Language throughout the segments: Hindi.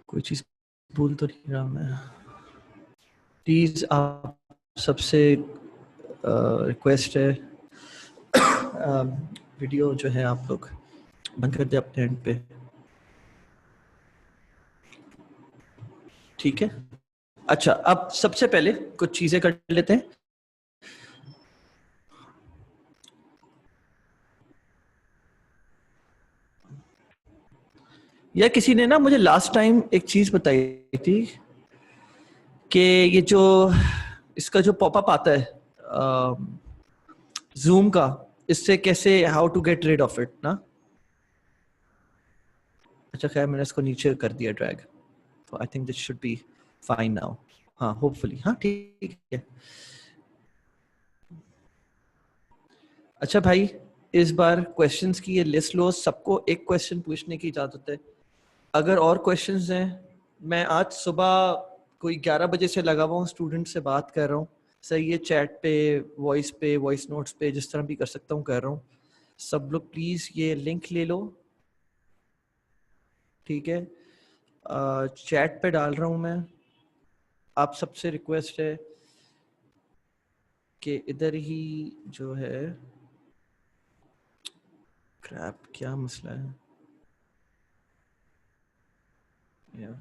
कोई चीज भूल तो नहीं रहा मैं। प्लीज आप सबसे रिक्वेस्ट है, वीडियो जो है आप लोग बंद कर दे अपने एंड पे, ठीक है? अच्छा, अब सबसे पहले कुछ चीजें कर लेते हैं। या किसी ने ना मुझे लास्ट टाइम एक चीज बताई थी कि ये जो इसका जो पॉपअप आता है जूम का, इससे कैसे how to get rid of it ना। अच्छा खैर, मैंने इसको नीचे कर दिया ड्रैग, तो I think this should be fine now. हाँ होपफुली, हाँ ठीक है। अच्छा भाई, इस बार क्वेश्चंस की ये लिस्ट लो, सबको एक क्वेश्चन पूछने की इजाजत है। अगर और क्वेश्चंस हैं, मैं आज सुबह कोई 11 बजे से लगा हुआ हूँ, स्टूडेंट से बात कर रहा हूँ। सही है, चैट पे, वॉइस नोट्स पे, जिस तरह भी कर सकता हूँ कर रहा हूँ। सब लोग प्लीज ये लिंक ले लो, ठीक है? चैट पे डाल रहा हूँ मैं। आप सबसे रिक्वेस्ट है कि इधर ही जो है, क्रैप क्या मसला है यार।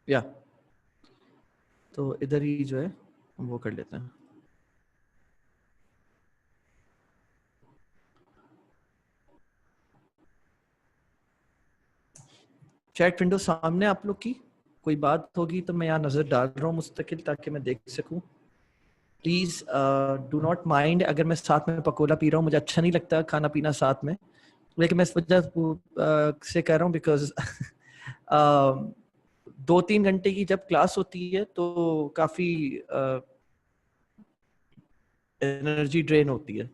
या तो इधर ही जो है वो कर लेते हैं। चैट विंडो सामने आप लोग की, कोई बात होगी तो मैं यहाँ नजर डाल रहा हूँ मुस्तकिल, ताकि मैं देख सकूं। प्लीज डू नॉट माइंड अगर मैं साथ में पकोड़ा पी रहा हूँ, मुझे अच्छा नहीं लगता खाना पीना साथ में, लेकिन मैं इस वजह से कह रहा हूँ बिकॉज 2-3 घंटे की जब क्लास होती है तो काफी एनर्जी ड्रेन होती है।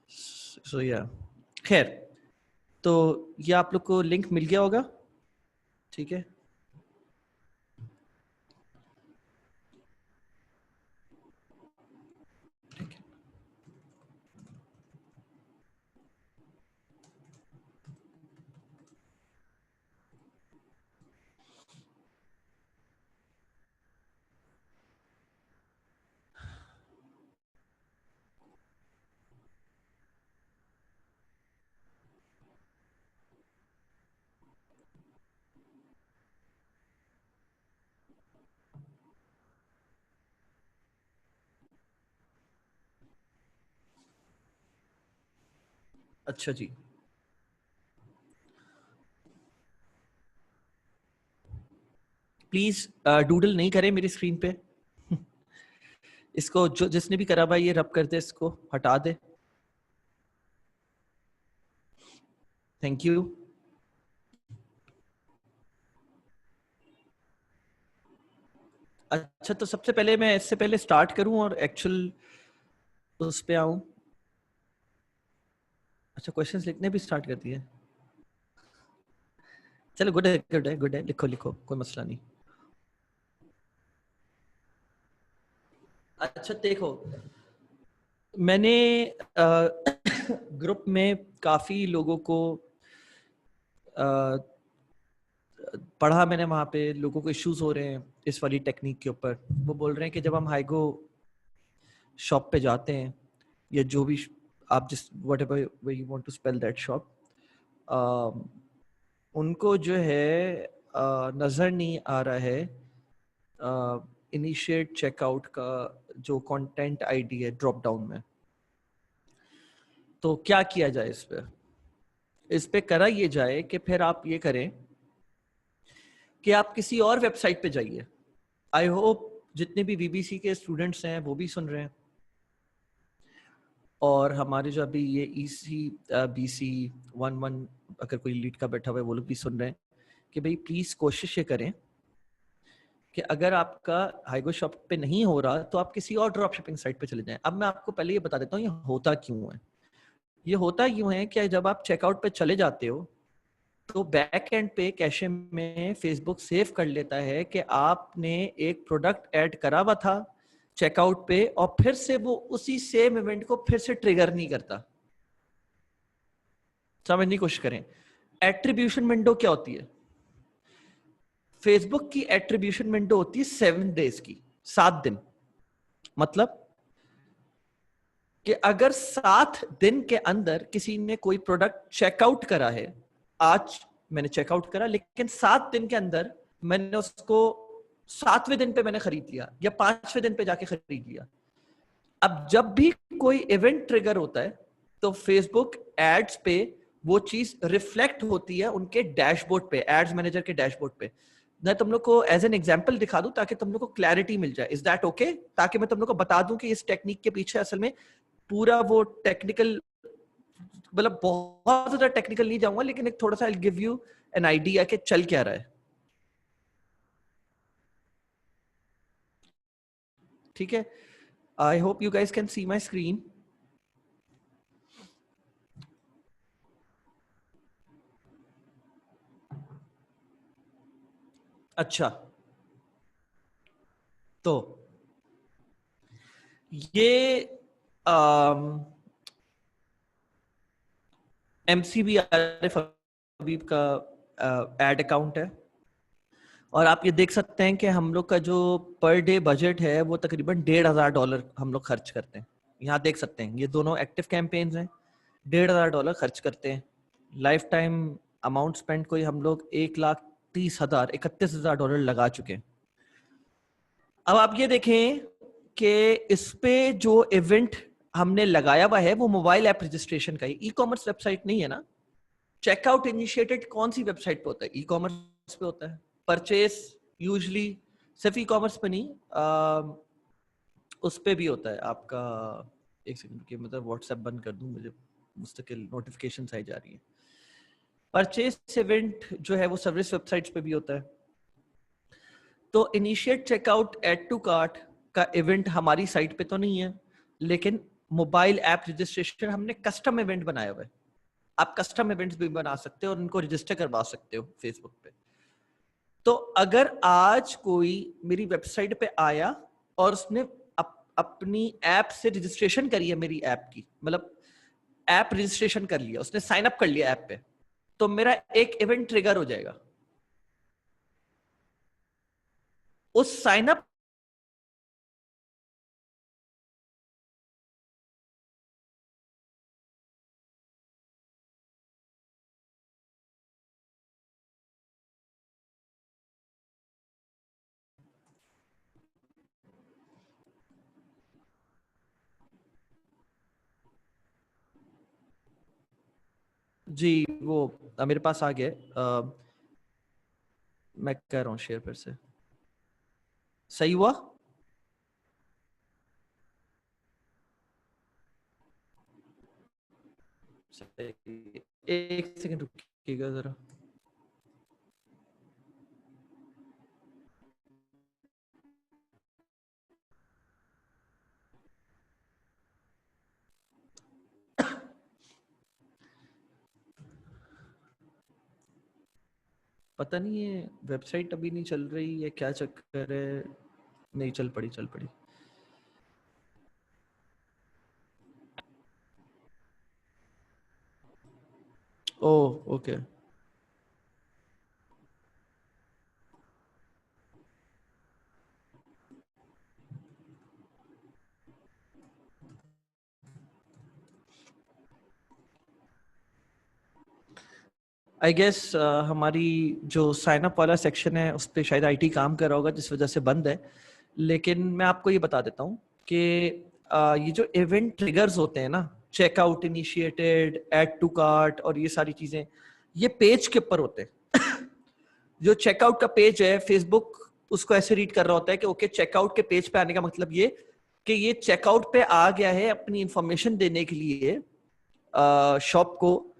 सो या खैर, तो ये आप लोग को लिंक मिल गया होगा, ठीक है? ठीक है। अच्छा जी, प्लीज डूडल नहीं करें मेरी स्क्रीन पे। इसको जो जिसने भी करा भाई, ये रब कर दे, इसको हटा दे। Thank you. अच्छा, तो सबसे पहले मैं इससे पहले स्टार्ट करूं और एक्चुअल उस पे आऊं। अच्छा, क्वेश्चंस लिखने भी स्टार्ट कर दिए। चलो, गुड है, गुड है, गुड है, लिखो लिखो, कोई मसला नहीं। अच्छा देखो, मैंने ग्रुप में काफी लोगों को पढ़ा, मैंने वहां पे लोगों को इश्यूज हो रहे हैं इस वाली टेक्निक के ऊपर। वो बोल रहे हैं कि जब हम हाइगो शॉप पे जाते हैं, या जो भी आप जिस whatever way you want to spell that shop, उनको जो है नजर नहीं आ रहा है इनिशिएट चेकआउट का जो कंटेंट आईडी है ड्रॉप डाउन में। तो क्या किया जाए इस पे करा ये जाए कि फिर आप ये करें कि आप किसी और वेबसाइट पे जाइए। आई होप जितने भी बीबीसी के स्टूडेंट्स हैं वो भी सुन रहे हैं, और हमारे जो अभी ये ईसी बीसी 11 अगर कोई लीड का बैठा हुआ है वो लोग भी सुन रहे हैं कि भाई प्लीज कोशिश ये करें कि अगर आपका हाइगो शॉप पे नहीं हो रहा तो आप किसी और ड्रॉप शिपिंग साइट पे चले जाएं। अब मैं आपको पहले ये बता देता हूँ ये होता क्यों है। ये होता यूं है कि जब आप चेकआउट पे चले जाते हो तो बैक एंड पे कैशे में फेसबुक सेव कर लेता है कि आपने एक प्रोडक्ट ऐड करा हुआ था चेकआउट पे, और फिर से वो उसी सेम इवेंट को फिर से ट्रिगर नहीं करता। समझने की कोशिश करें। एट्रीब्यूशन विंडो क्या होती है? फेसबुक की एट्रीब्यूशन विंडो होती है 7 डेज की, 7 दिन। मतलब कि अगर 7 दिन के अंदर किसी ने कोई प्रोडक्ट चेकआउट करा है, आज मैंने चेकआउट करा, लेकिन 7 दिन के अंदर मैंने उसको 7वें दिन पे मैंने खरीद लिया या 5वें दिन पे जाके खरीद लिया। अब जब भी कोई इवेंट ट्रिगर होता है तो फेसबुक एड्स पे वो चीज रिफ्लेक्ट होती है उनके डैशबोर्ड पे, एड्स मैनेजर के डैशबोर्ड पे। मैं तुम लोग को एज एन एग्जांपल दिखा दूं ताकि तुम लोग को क्लैरिटी मिल जाए। Is that okay? ताकि मैं तुम लोग को बता दूं कि इस टेक्निक के पीछे असल में पूरा वो टेक्निकल, मतलब बहुत ज्यादा टेक्निकल नहीं जाऊंगा, लेकिन एक थोड़ा सा I give you an idea कि चल क्या रहा है। ठीक है, I hope you guys can see my screen. अच्छा, तो ये एमसीबी आरिफ हबीब का एड अकाउंट है, और आप ये देख सकते हैं कि हम लोग का जो पर डे बजट है वो तकरीबन $1,500 हम लोग खर्च करते हैं। यहाँ देख सकते हैं ये दोनों एक्टिव कैंपेन्स हैं, $1,500 खर्च करते हैं। लाइफ टाइम अमाउंट स्पेंड कोई हम लोग $1,30,000 लगा चुके हैं। अब आप ये देखें कि इस पे जो इवेंट हमने लगाया हुआ है वो मोबाइल ऐप रजिस्ट्रेशन का ही, ई कॉमर्स वेबसाइट नहीं है ना। चेकआउट इनिशिएटेड कौन सी वेबसाइट पे होता है? ई कॉमर्स पे होता है। परचेस यूजली सिर्फ ई कॉमर्स पे नहीं, उस पे भी होता है आपका। एक सेकंड के, मतलब व्हाट्सएप बंद कर दूं, मुझे मुस्तकिल नोटिफिकेशंस आई जा रही है। परचेस इवेंट जो है वो सर्विस वेबसाइट्स पे भी होता है। तो initiate checkout add to cart का इवेंट हमारी साइट पे तो नहीं है, लेकिन मोबाइल ऐप रजिस्ट्रेशन हमने कस्टम इवेंट बनाया हुआ है। आप कस्टम इवेंट्स भी बना सकते हो और उनको रजिस्टर करवा सकते हो फेसबुक पे। तो अगर आज कोई मेरी वेबसाइट पे आया और उसने अपनी ऐप से रजिस्ट्रेशन करी है, मेरी ऐप की, मतलब ऐप रजिस्ट्रेशन कर लिया, उसने साइन अप कर लिया ऐप पे, तो मेरा एक इवेंट ट्रिगर हो जाएगा। उस साइन अप जी, वो मेरे पास आ गया। मैं कर रहा हूँ शेयर फिर से। सही हुआ? एक सेकंड रुकिएगा जरा। पता नहीं है वेबसाइट अभी नहीं चल रही है, क्या चक्कर है। नहीं, चल पड़ी चल पड़ी। Oh okay. आई गेस हमारी जो साइन अप वाला सेक्शन है उस पर शायद आईटी काम कर रहा होगा, जिस वजह से बंद है। लेकिन मैं आपको ये बता देता हूँ कि ये जो इवेंट ट्रिगर्स होते हैं ना, checkout initiated, add to cart और ये सारी चीजें, ये पेज के ऊपर होते हैं। जो चेकआउट का पेज है, फेसबुक उसको ऐसे रीड कर रहा होता है कि ओके, चेकआउट के पेज पे आने का मतलब ये कि ये चेकआउट पे आ गया है अपनी इंफॉर्मेशन देने के लिए शॉप को,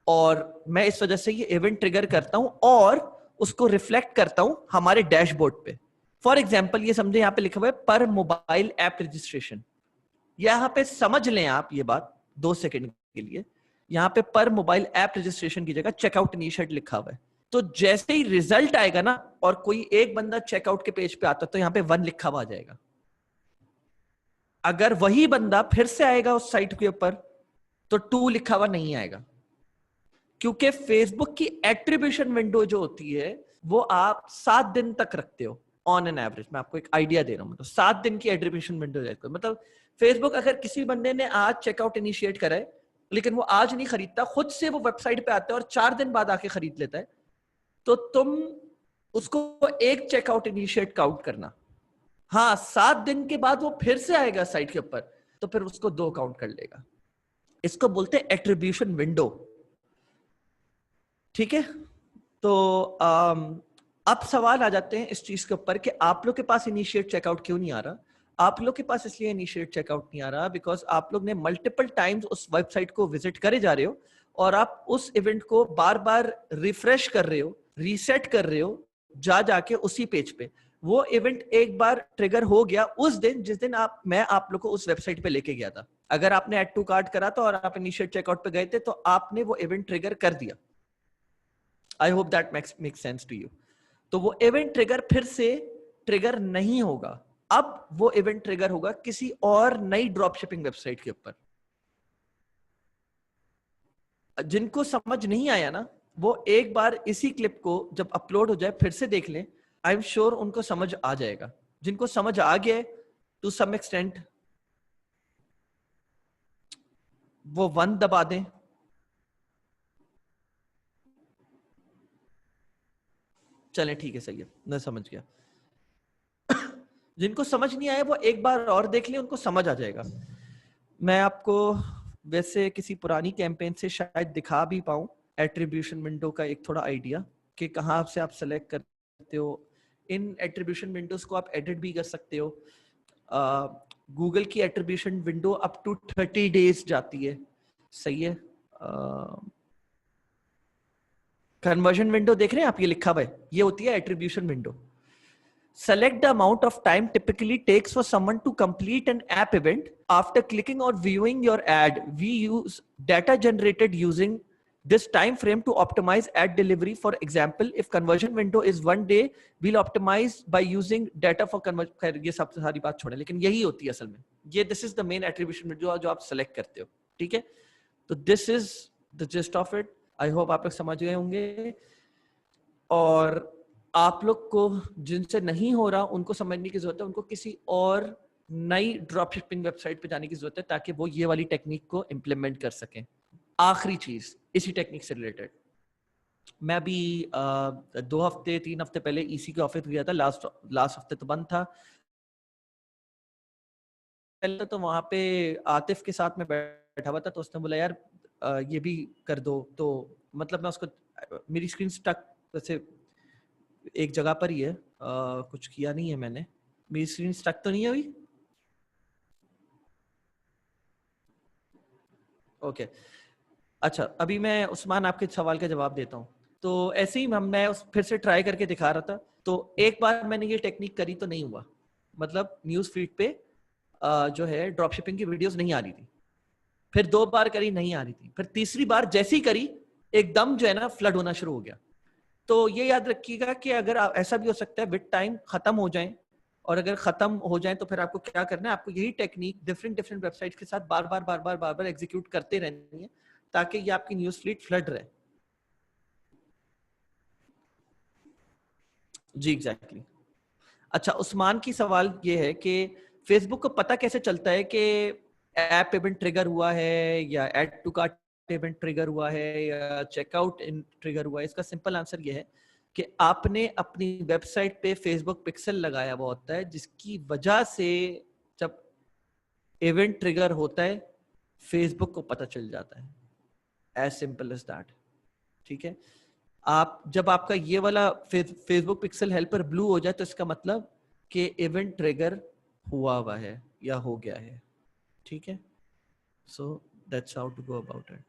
और मैं इस वजह से ये इवेंट ट्रिगर करता हूं और उसको रिफ्लेक्ट करता हूं हमारे डैशबोर्ड पे। फॉर एग्जाम्पल ये समझे, यहाँ पे लिखा हुआ है पर मोबाइल ऐप रजिस्ट्रेशन। यहाँ पे समझ लें आप ये बात 2 सेकंड के लिए यहाँ पे पर मोबाइल ऐप रजिस्ट्रेशन की जगह चेकआउट इनिशिएट लिखा हुआ है। तो जैसे ही रिजल्ट आएगा ना और कोई एक बंदा चेकआउट के पेज पे आता तो यहाँ पे 1 लिखा हुआ आ जाएगा। अगर वही बंदा फिर से आएगा उस साइट के ऊपर तो 2 लिखा हुआ नहीं आएगा, क्योंकि फेसबुक की एट्रीब्यूशन विंडो जो होती है वो आप 7 दिन तक रखते हो ऑन एन एवरेज। मैं आपको एक आइडिया दे रहा हूं, मतलब 7 दिन की एट्रीब्यूशन विंडो रहती है। मतलब फेसबुक अगर किसी बंदे ने आज चेकआउट इनिशिएट करा है लेकिन वो आज नहीं खरीदता, खुद से वो वेबसाइट पे आता है और 4 दिन बाद आके खरीद लेता है, तो तुम उसको एक चेकआउट इनिशिएट काउंट करना। हाँ, 7 दिन के बाद वो फिर से आएगा साइट के ऊपर तो फिर उसको 2 काउंट कर लेगा। इसको बोलते हैं एट्रीब्यूशन विंडो। ठीक है, तो अब सवाल आ जाते हैं इस चीज के ऊपर कि आप लोग के पास इनिशिएट चेकआउट क्यों नहीं आ रहा। आप लोग के पास इसलिए इनिशिएट चेकआउट नहीं आ रहा बिकॉज आप लोग ने मल्टीपल टाइम्स उस वेबसाइट को विजिट करे जा रहे हो और आप उस इवेंट को बार बार रिफ्रेश कर रहे हो, रीसेट कर रहे हो जा जाके उसी पेज पे। वो इवेंट एक बार ट्रिगर हो गया उस दिन जिस दिन मैं आप लोग को उस वेबसाइट पे लेके गया था। अगर आपने ऐड टू कार्ट करा था और आप इनिशिएट चेकआउट पे गए थे तो आपने वो इवेंट ट्रिगर कर दिया। I hope that makes sense to you. तो वो इवेंट ट्रिगर फिर से ट्रिगर नहीं होगा। अब वो इवेंट ट्रिगर होगा किसी और नई ड्रॉप शिपिंग वेबसाइट के ऊपर। जिनको समझ नहीं आया ना वो एक बार इसी क्लिप को जब अपलोड हो जाए फिर से देख लें, आई एम श्योर उनको समझ आ जाएगा। जिनको समझ आ गया टू सम एक्सटेंट वो 1 दबा दें। चलें ठीक है, सही है, मैं समझ गया। जिनको समझ नहीं आया वो एक बार और देख ले, उनको समझ आ जाएगा। मैं आपको वैसे किसी पुरानी कैंपेन से शायद दिखा भी पाऊं एट्रीब्यूशन विंडो का एक थोड़ा आइडिया कि कहाँ से आप सेलेक्ट करते हो। इन एट्रीब्यूशन विंडोज को आप एडिट भी कर सकते हो। गूगल की attribution window up to 30 days जाती है, सही है। कन्वर्जन विंडो देख रहे हैं आप, ये लिखा हुआ है, ये होती है attribution window. Select the amount of time typically takes for someone to complete an app event. After clicking or viewing your ad, we use data generated using this time frame to optimize ad delivery. For example, if conversion window is 1 day, we'll optimize by using data for conversion. ये सब सारी बात छोड़े, लेकिन यही होती है असल में। ये this is the main attribution window जो आप select करते हो, ठीक है। तो this is the gist of it. I hope आप लोग समझ गए होंगे। और आप लोग को जिनसे नहीं हो रहा उनको समझने की जरूरत है, उनको किसी और नई ड्रॉप शिपिंग वेबसाइट पे जाने की जरूरत है ताकि वो ये वाली टेक्निक को इम्प्लीमेंट कर सकें। आखिरी चीज इसी टेक्निक से रिलेटेड, मैं भी 2 हफ्ते 3 हफ्ते पहले ईसी के ऑफिस गया था। लास्ट हफ्ते तो बंद था। पहले तो वहां पे आतिफ के साथ में बैठा हुआ था तो उसने बोला यार ये भी कर दो। तो मतलब मैं उसको, मेरी स्क्रीन स्टक वैसे एक जगह पर ही है, कुछ किया नहीं है मैंने। मेरी स्क्रीन स्टक तो नहीं है हुई? ओके, अच्छा, अभी मैं उस्मान आपके सवाल का जवाब देता हूँ। तो ऐसे ही मैं फिर से ट्राई करके दिखा रहा था। तो एक बार मैंने ये टेक्निक करी तो नहीं हुआ, मतलब न्यूज फीड पे जो है ड्रॉप शिपिंग की वीडियोस नहीं आ रही थी। फिर 2 बार करी, नहीं आ रही थी। फिर तीसरी बार जैसी ही करी एकदम जो है ना फ्लड होना शुरू हो गया। तो ये याद रखिएगा कि अगर ऐसा भी हो सकता है विद टाइम खत्म हो जाए, और अगर खत्म हो जाए तो फिर आपको क्या करना है, आपको यही टेक्निक डिफरेंट डिफरेंट वेबसाइट्स के साथ बार बार एग्जीक्यूट करते रहनी है ताकि ये आपकी न्यूज फीड फ्लड रहे। जी एग्जैक्टली। अच्छा, उस्मान की सवाल ये है कि फेसबुक को पता कैसे चलता है कि ऐप इवेंट ट्रिगर हुआ है या add to cart event trigger हुआ है या चेकआउट इन ट्रिगर हुआ है। इसका सिंपल आंसर ये है कि आपने अपनी वेबसाइट पे फेसबुक पिक्सल लगाया हुआ होता है जिसकी वजह से जब इवेंट ट्रिगर होता है फेसबुक को पता चल जाता है। एज सिंपल एज दैट, ठीक है। आप जब आपका ये वाला फेसबुक पिक्सल हेल्पर ब्लू हो जाए तो इसका मतलब कि इवेंट ट्रिगर हुआ है या हो गया है, ठीक है। So that's how to go about it.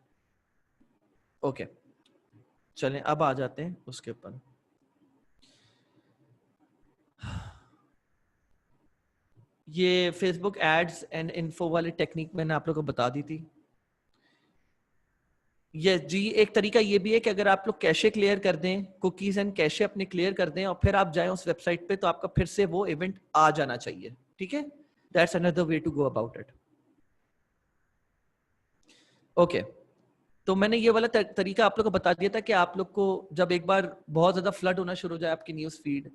Okay, चलें अब आ जाते हैं उसके ऊपर। ये फेसबुक एड्स एंड इन्फो वाली टेक्निक मैंने आप लोगों को बता दी थी। ये जी एक तरीका ये भी है कि अगर आप लोग कैशे क्लियर कर दें, कुकीज एंड कैशे अपने क्लियर कर दें और फिर आप जाएं उस वेबसाइट पे, तो आपका फिर से वो इवेंट आ जाना चाहिए। ठीक है, that's another way to go about it. Okay, तो मैंने ये वाला तरीका आप लोग को बता दिया था कि आप लोग को जब एक बार बहुत ज्यादा फ्लड होना शुरू हो जाए आपकी न्यूज फीड,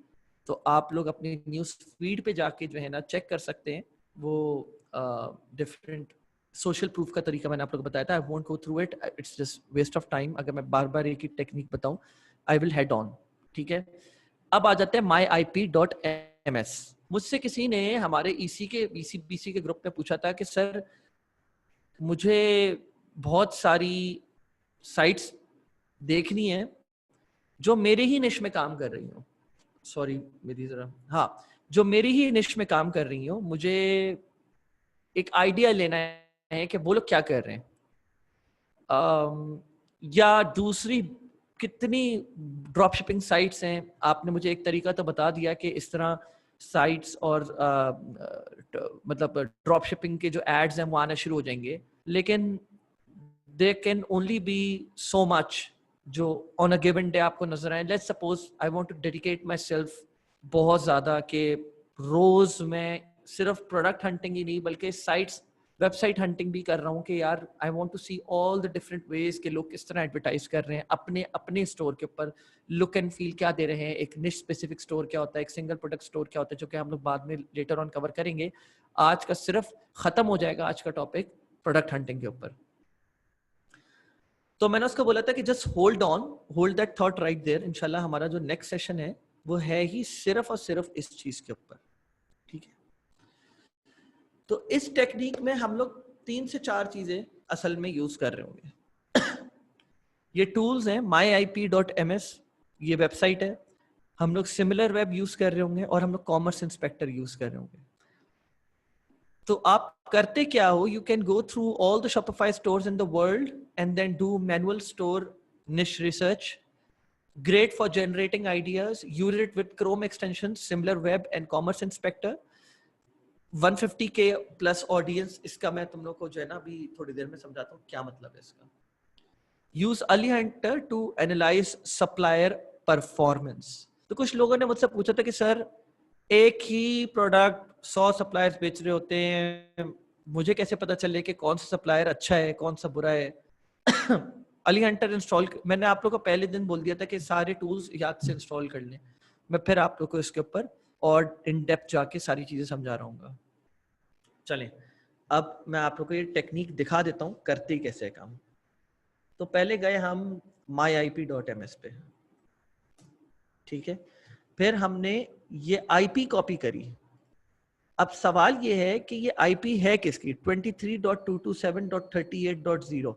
तो आप लोग अपनी न्यूज फीड पे जाके जो है ना चेक कर सकते हैं वो डिफरेंट सोशल प्रूफ का तरीका मैंने आप लोग को बताया था। I won't go through it, it's just waste of time. अगर मैं बार बार एक ही टेक्निक बताऊं, आई विल हेड ऑन। ठीक है, अब आ जाते हैं myip.ms। मुझसे किसी ने हमारे ईसी के ईसीबीसी के ग्रुप में पूछा था कि सर मुझे बहुत सारी साइट्स देखनी है जो मेरे ही निश में काम कर रही हो। सॉरी मेरी जरा, हाँ, जो मेरी ही निश में काम कर रही हो, मुझे एक आइडिया लेना है कि वो लोग क्या कर रहे हैं। या दूसरी कितनी ड्रॉप शिपिंग साइट्स हैं। आपने मुझे एक तरीका तो बता दिया कि इस तरह साइट्स और मतलब ड्रॉप शिपिंग के जो एड्स हैं वो आना शुरू हो जाएंगे, लेकिन there can only be so much जो on a given day आपको नजर आए। Let's suppose I want to dedicate myself बहुत ज्यादा कि रोज मैं सिर्फ प्रोडक्ट हंटिंग ही नहीं बल्कि साइट्स वेबसाइट हंटिंग भी कर रहा हूँ कि यार I want to see all the different ways के लोग किस तरह एडवर्टाइज कर रहे हैं अपने अपने स्टोर के ऊपर, लुक एंड फील क्या दे रहे हैं, एक निश स्पेसिफिक स्टोर क्या होता है, एक सिंगल प्रोडक्ट स्टोर क्या होता है, जो कि हम लोग बाद में लेटर ऑन कवर करेंगे। आज का सिर्फ खत्म हो जाएगा आज का टॉपिक प्रोडक्ट हंटिंग के ऊपर। तो मैंने उसको बोला था कि just hold on, hold that thought right there. इंशाल्लाह हमारा जो नेक्स्ट सेशन है वो है ही सिर्फ और सिर्फ इस चीज के ऊपर। ठीक है, तो इस टेक्निक में हम लोग 3 से 4 चीजें असल में यूज कर रहे होंगे। ये टूल्स हैं myip.ms, ये वेबसाइट है। हम लोग सिमिलर वेब यूज कर रहे होंगे और हम लोग कॉमर्स इंस्पेक्टर यूज कर रहे होंगे। तो आप करते क्या हो, you can go through all the Shopify stores in the world and then do manual store niche research. Great for generating ideas. Use it with Chrome extensions, similar web and commerce inspector. 150K plus audience, इसका मैं तुम लोग को जो है ना अभी थोड़ी देर में समझाता हूँ क्या मतलब है इसका। Use Ali Hunter to analyze supplier performance. तो कुछ लोगों ने मुझसे पूछा था कि सर एक ही प्रोडक्ट 100 सप्लायर्स बेच रहे होते हैं, मुझे कैसे पता चले कि कौन सा सप्लायर अच्छा है कौन सा बुरा है। अली हंटर इंस्टॉल, मैंने आप लोग को पहले दिन बोल दिया था कि सारे टूल्स याद से इंस्टॉल कर लें। मैं फिर आप लोग को इसके ऊपर और इन डेप्थ जाके सारी चीजें समझा रहा हूँ। चलें, अब मैं आप लोग को ये टेक्निक दिखा देता हूँ करते ही कैसे है काम। तो पहले गए हम myip.ms पे, ठीक है, फिर हमने ये आईपी कॉपी करी। अब सवाल ये है कि ये आईपी है किसकी, 23.227.38.0,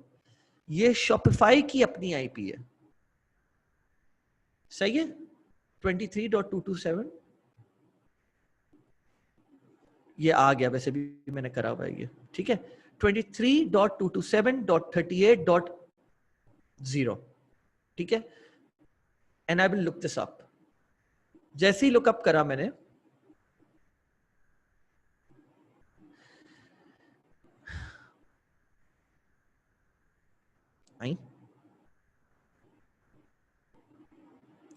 ये शॉपिफाई की अपनी आईपी है। सही है, 23.227 ये आ गया, वैसे भी मैंने करा हुआ है ये, ठीक है। 23.227.38.0, ठीक है, and I will look this up. जैसे ही लुकअप करा मैंने, आई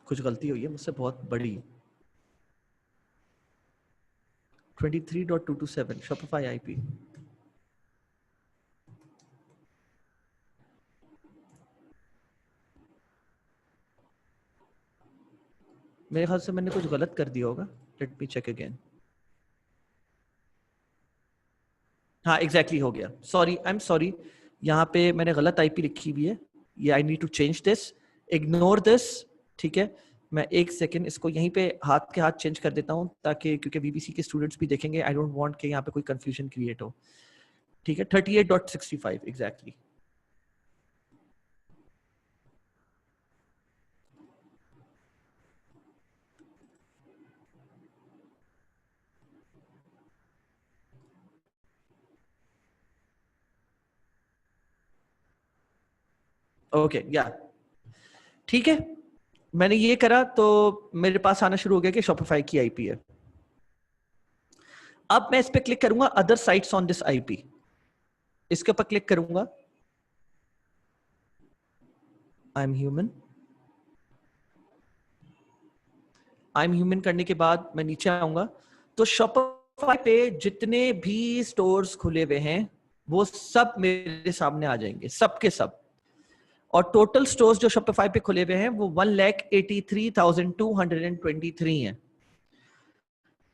कुछ गलती हुई है मुझसे बहुत बड़ी। 23.227 शॉपिफाई आईपी, मेरे ख्याल से मैंने कुछ गलत कर दिया होगा, लेट मी चेक अगेन। हाँ एग्जैक्टली हो गया, सॉरी आई एम सॉरी, यहाँ पे मैंने गलत आईपी लिखी हुई है, ये I need to change this, ignore this, ठीक है। मैं एक सेकेंड इसको यहीं पे हाथ के हाथ चेंज कर देता हूँ ताकि, क्योंकि बीबीसी के स्टूडेंट्स भी देखेंगे, आई डोंट वांट कि यहाँ पे कोई कंफ्यूजन क्रिएट हो, ठीक है। 38.65 एग्जैक्टली। ओके या ठीक है, मैंने ये करा तो मेरे पास आना शुरू हो गया कि शॉपिफाई की आईपी है। अब मैं इस पे क्लिक करूंगा other sites on this IP, इसके ऊपर क्लिक करूंगा, I am human. I am human करने के बाद मैं नीचे आऊंगा तो शॉपिफाई पे जितने भी स्टोर्स खुले हुए हैं वो सब मेरे सामने आ जाएंगे, सब के सब। और टोटल स्टोर्स जो शॉपिफाई पे खुले हुए हैं वो 1,83,223 हैं।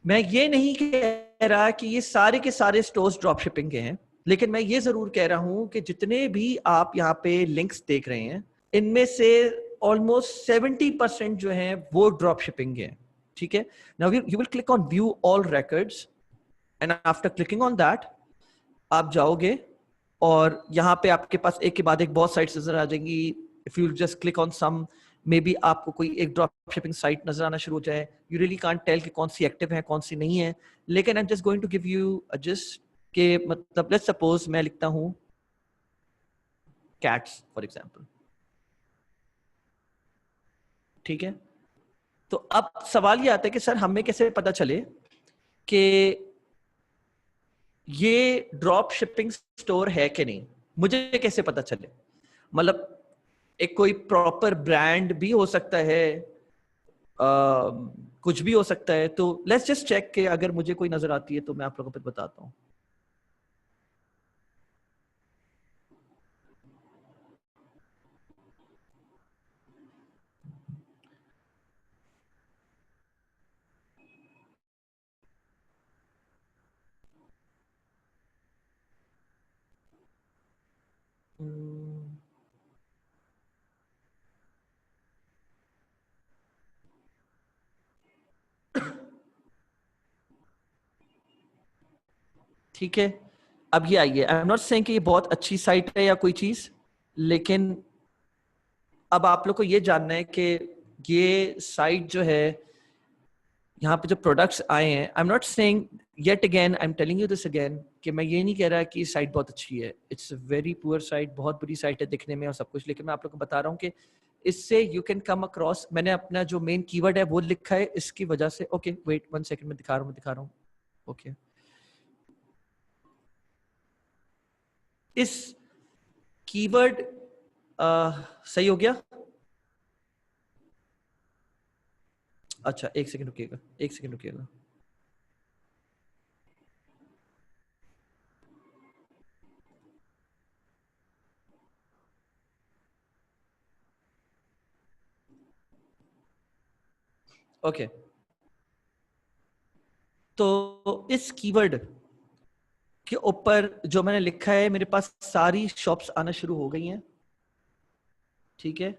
मैं ये नहीं कह रहा कि ये सारे के सारे स्टोर्स ड्रॉप शिपिंग के हैं, लेकिन मैं ये जरूर कह रहा हूं कि जितने भी आप यहाँ पे लिंक्स देख रहे हैं इनमें से ऑलमोस्ट 70% जो है वो ड्रॉप शिपिंग है। ठीक है, now you will click on view all records and after clicking on that आप जाओगे और यहाँ पे आपके पास एक के बाद एक बहुत साइट्स नजर आ जाएंगी। If you just click on some, maybe आपको कोई एक ड्रॉप शिपिंग साइट नजर आना शुरू हो जाए। यू रियली कांट टेल कि कौन सी एक्टिव है कौन सी नहीं है, लेकिन I am just going to give you just के मतलब लेट्स सपोज मैं लिखता हूं कैट्स फॉर एग्जांपल। ठीक है, तो अब सवाल ये आता है कि सर हमें कैसे पता चले कि ये ड्रॉप शिपिंग स्टोर है कि नहीं, मुझे कैसे पता चले? मतलब एक कोई प्रॉपर ब्रांड भी हो सकता है, कुछ भी हो सकता है। तो लेट्स जस्ट चेक के अगर मुझे कोई नजर आती है तो मैं आप लोगों को फिर बताता हूँ। ठीक है, अब ये आइए, आई एम नॉट सेइंग कि ये बहुत अच्छी साइट है या कोई चीज, लेकिन अब आप लोग को ये जानना है कि ये साइट जो है यहाँ पे जो प्रोडक्ट्स आए हैं, आई am not saying yet again, I am telling you this again कि मैं ये नहीं कह रहा कि साइट बहुत अच्छी है। इट्स वेरी पुअर साइट, बहुत बुरी साइट है दिखने में और सब कुछ, लेकिन मैं आप लोग को बता रहा हूँ कि इससे यू कैन कम अक्रॉस। मैंने अपना जो मेन कीवर्ड है वो लिखा है इसकी वजह से। ओके वेट 1 सेकंड, मैं दिखा रहा हूँ। ओके, इस कीवर्ड सही हो गया? अच्छा एक सेकंड रुकिएगा, एक सेकंड रुकिएगा। ओके, तो इस कीवर्ड के ऊपर जो मैंने लिखा है मेरे पास सारी शॉप्स आना शुरू हो गई हैं। ठीक है,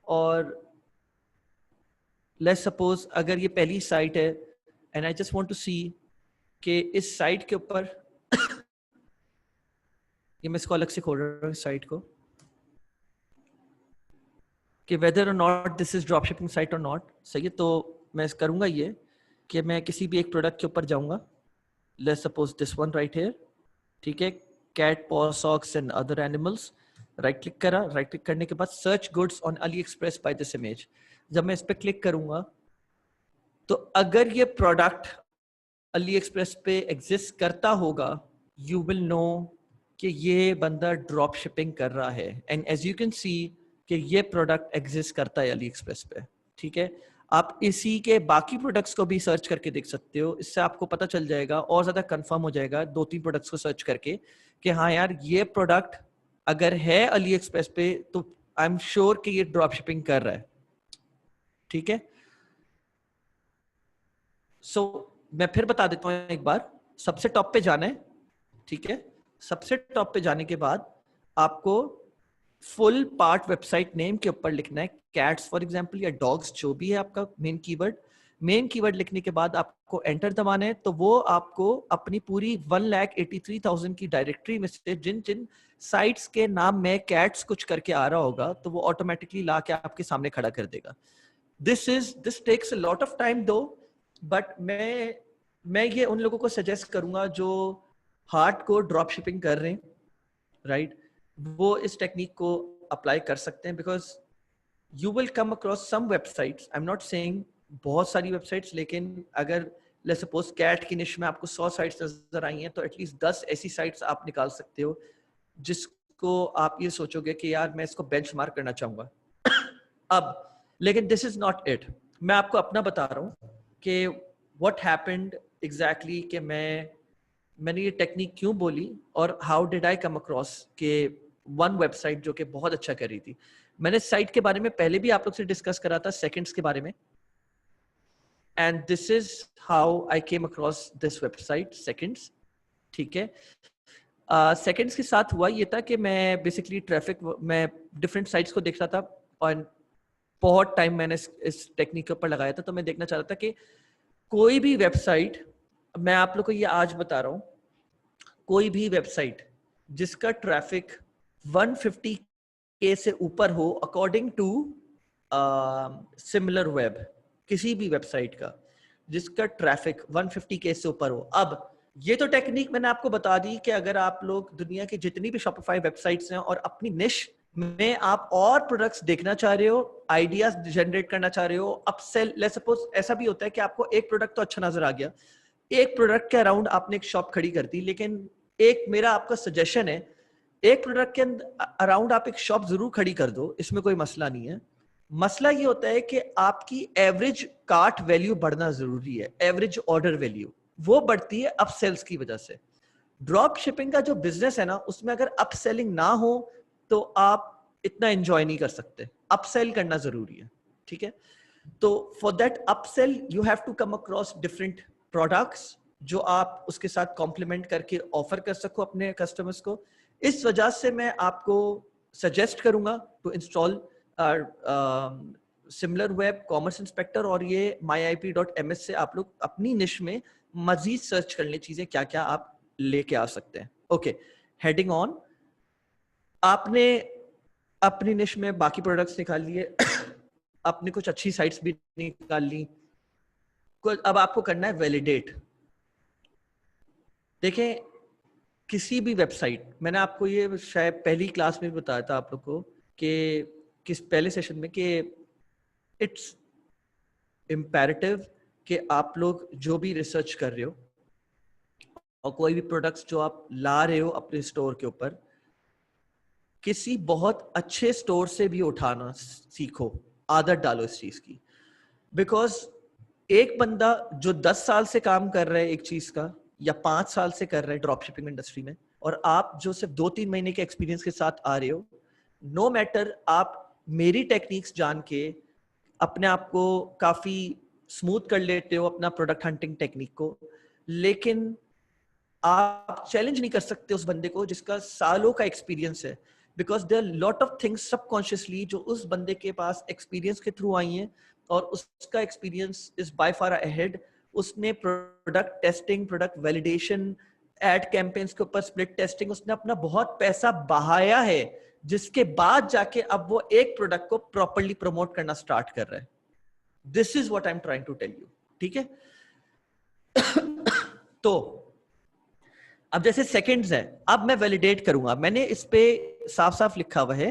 और लेट्स सपोज अगर ये पहली साइट है and I just want to see कि इस साइट के ऊपर ये मैं इसको अलग से खोल रहा हूँ इस साइट को, कि वेदर और not this is drop shipping site और नॉट। सही है, तो मैं करूंगा ये कि मैं किसी भी एक प्रोडक्ट के ऊपर जाऊंगा, let's suppose this one right here. ठीक है, कैट पॉ socks and other animals. Right click करा, राइट क्लिक करने के बाद search goods on Ali express by this image. जब मैं इस पर क्लिक करूंगा तो अगर ये प्रोडक्ट अली एक्सप्रेस पे एग्जिस्ट करता होगा, यू विल नो कि ये बंदा ड्रॉप शिपिंग कर रहा है। And as you can see कि ये प्रोडक्ट एग्जिस्ट करता है अली एक्सप्रेस पे। ठीक है, आप इसी के बाकी प्रोडक्ट्स को भी सर्च करके देख सकते हो, इससे आपको पता चल जाएगा और ज्यादा कंफर्म हो जाएगा 2-3 प्रोडक्ट्स को सर्च करके कि हाँ यार ये प्रोडक्ट अगर है अली एक्सप्रेस पे तो आई एम श्योर कि ये ड्रॉप शिपिंग कर रहा है। ठीक है, सो मैं फिर बता देता हूँ एक बार। सबसे टॉप पे जाना है। ठीक है, सबसे टॉप पे जाने के बाद आपको फुल पार्ट वेबसाइट नेम के ऊपर लिखना है कैट्स फॉर एग्जांपल या डॉग्स, जो भी है आपका मेन कीवर्ड। मेन कीवर्ड लिखने के बाद आपको एंटर दबाना है, तो वो आपको अपनी पूरी 1,83,000 की डायरेक्टरी में से जिन जिन साइट्स के नाम में कैट्स कुछ करके आ रहा होगा तो वो ऑटोमेटिकली ला के आपके सामने खड़ा कर देगा। This takes a lot of time though, but मैं ये उन लोगों को सजेस्ट करूंगा जो हार्ड को ड्रॉप शिपिंग कर रहे हैं, राइट, वो इस टेक्निक को अप्लाई कर सकते हैं। Because you will come across some websites, I am not saying बहुत सारी वेबसाइट्स, लेकिन अगर लेट्स सपोज कैट की निश में आपको 100 साइट्स नजर आई हैं तो एटलीस्ट 10 ऐसी साइट्स आप निकाल सकते हो जिसको जिसको आप ये सोचोगे कि यार मैं इसको बेंचमार्क करना चाहूंगा। अब लेकिन दिस इज नॉट इट। मैं आपको अपना बता रहा हूँ कि व्हाट हैपेंड एग्जैक्टली, कि मैंने ये टेक्निक क्यों बोली और how did I come across के वन वेबसाइट जो कि बहुत अच्छा कर रही थी। मैंने साइट के बारे में पहले भी आप लोग से डिस्कस करा था, सेकंड्स के बारे में, and this is how I came across this website seconds. ठीक है, सेकंड्स के साथ हुआ ये था कि मैं बेसिकली मैं डिफरेंट साइट्स को देख रहा था और बहुत टाइम मैंने इस टेक्निक के ऊपर लगाया था। तो मैं देखना चाह रहा था कि कोई भी वेबसाइट, मैं आप लोग को ये आज बता रहा हूं, कोई भी वेबसाइट जिसका ट्रैफिक 150 के से ऊपर हो अकॉर्डिंग टू सिमिलर वेब, किसी भी वेबसाइट का जिसका ट्रैफिक 150 के से ऊपर हो। अब ये तो टेक्निक मैंने आपको बता दी कि अगर आप लोग दुनिया की जितनी भी शॉपिफाई वेबसाइट्स हैं और अपनी निश में आप और प्रोडक्ट्स देखना चाह रहे हो, आइडियाज जनरेट करना चाह रहे हो, अपसेल, लेट्स सपोज ऐसा भी होता है कि आपको एक प्रोडक्ट तो अच्छा नजर आ गया, एक प्रोडक्ट के अराउंड आपने एक शॉप खड़ी कर दी, लेकिन एक मेरा आपका सजेशन है, एक प्रोडक्ट के अराउंड आप एक शॉप जरूर खड़ी कर दो, इसमें कोई मसला नहीं है। मसला ये होता है कि आपकी एवरेज कार्ट वैल्यू बढ़ना जरूरी है, एवरेज ऑर्डर वैल्यू वो बढ़ती है अपसेल्स की वजह से। ड्रॉप शिपिंग का जो बिजनेस है ना, उसमें अगर अपसेलिंग ना हो तो आप इतना एंजॉय नहीं कर सकते, अपसेल करना जरूरी है। ठीक है, तो for that upsell you have to come across different products जो आप उसके साथ कॉम्प्लीमेंट करके ऑफर कर सको अपने कस्टमर्स को। इस वजह से मैं आपको सजेस्ट करूंगा to install SimilarWeb, Commerce Inspector और ये myip.ms से आप लोग अपनी निश में मजीद सर्च कर लें चीजें क्या क्या आप लेके आ सकते हैं। ओके, हेडिंग ऑन, आपने अपनी निश में बाकी प्रोडक्ट्स निकाल लिए, आपने कुछ अच्छी साइट्स भी निकाल ली, अब आपको करना है वैलिडेट। देखें, किसी भी वेबसाइट, मैंने आपको ये शायद पहली क्लास में भी बताया था आप लोग को कि किस पहले सेशन में कि इट्स इम्पेरेटिव कि आप लोग जो भी रिसर्च कर रहे हो और कोई भी प्रोडक्ट्स जो आप ला रहे हो अपने स्टोर के ऊपर, किसी बहुत अच्छे स्टोर से भी उठाना सीखो, आदत डालो इस चीज की। बिकॉज एक बंदा जो 10 साल से काम कर रहा है एक चीज का, या 5 साल से कर रहा है ड्रॉप शिपिंग इंडस्ट्री में, और आप जो सिर्फ 2-3 महीने के एक्सपीरियंस के साथ आ रहे हो, नो मैटर आप मेरी टेक्निक्स जान के अपने आप को काफी स्मूथ कर लेते हो अपना प्रोडक्ट हंटिंग टेक्निक को, लेकिन आप चैलेंज नहीं कर सकते उस बंदे को जिसका सालों का एक्सपीरियंस है। Because there lot of things subconsciously जो उस बंदे के पास एक्सपीरियंस के थ्रू आई हैं और उसका experience is by far ahead. उसने product testing, product validation, ad campaigns के ऊपर स्प्लिट टेस्टिंग, उसने अपना बहुत पैसा बहाया है, जिसके बाद जाके अब वो एक प्रोडक्ट को प्रॉपर्ली प्रमोट करना स्टार्ट कर रहा है। This is what I am trying to tell you. ठीक है, तो अब जैसे सेकंड्स है, अब मैं वैलिडेट करूंगा, मैंने इस पे साफ साफ लिखा हुआ है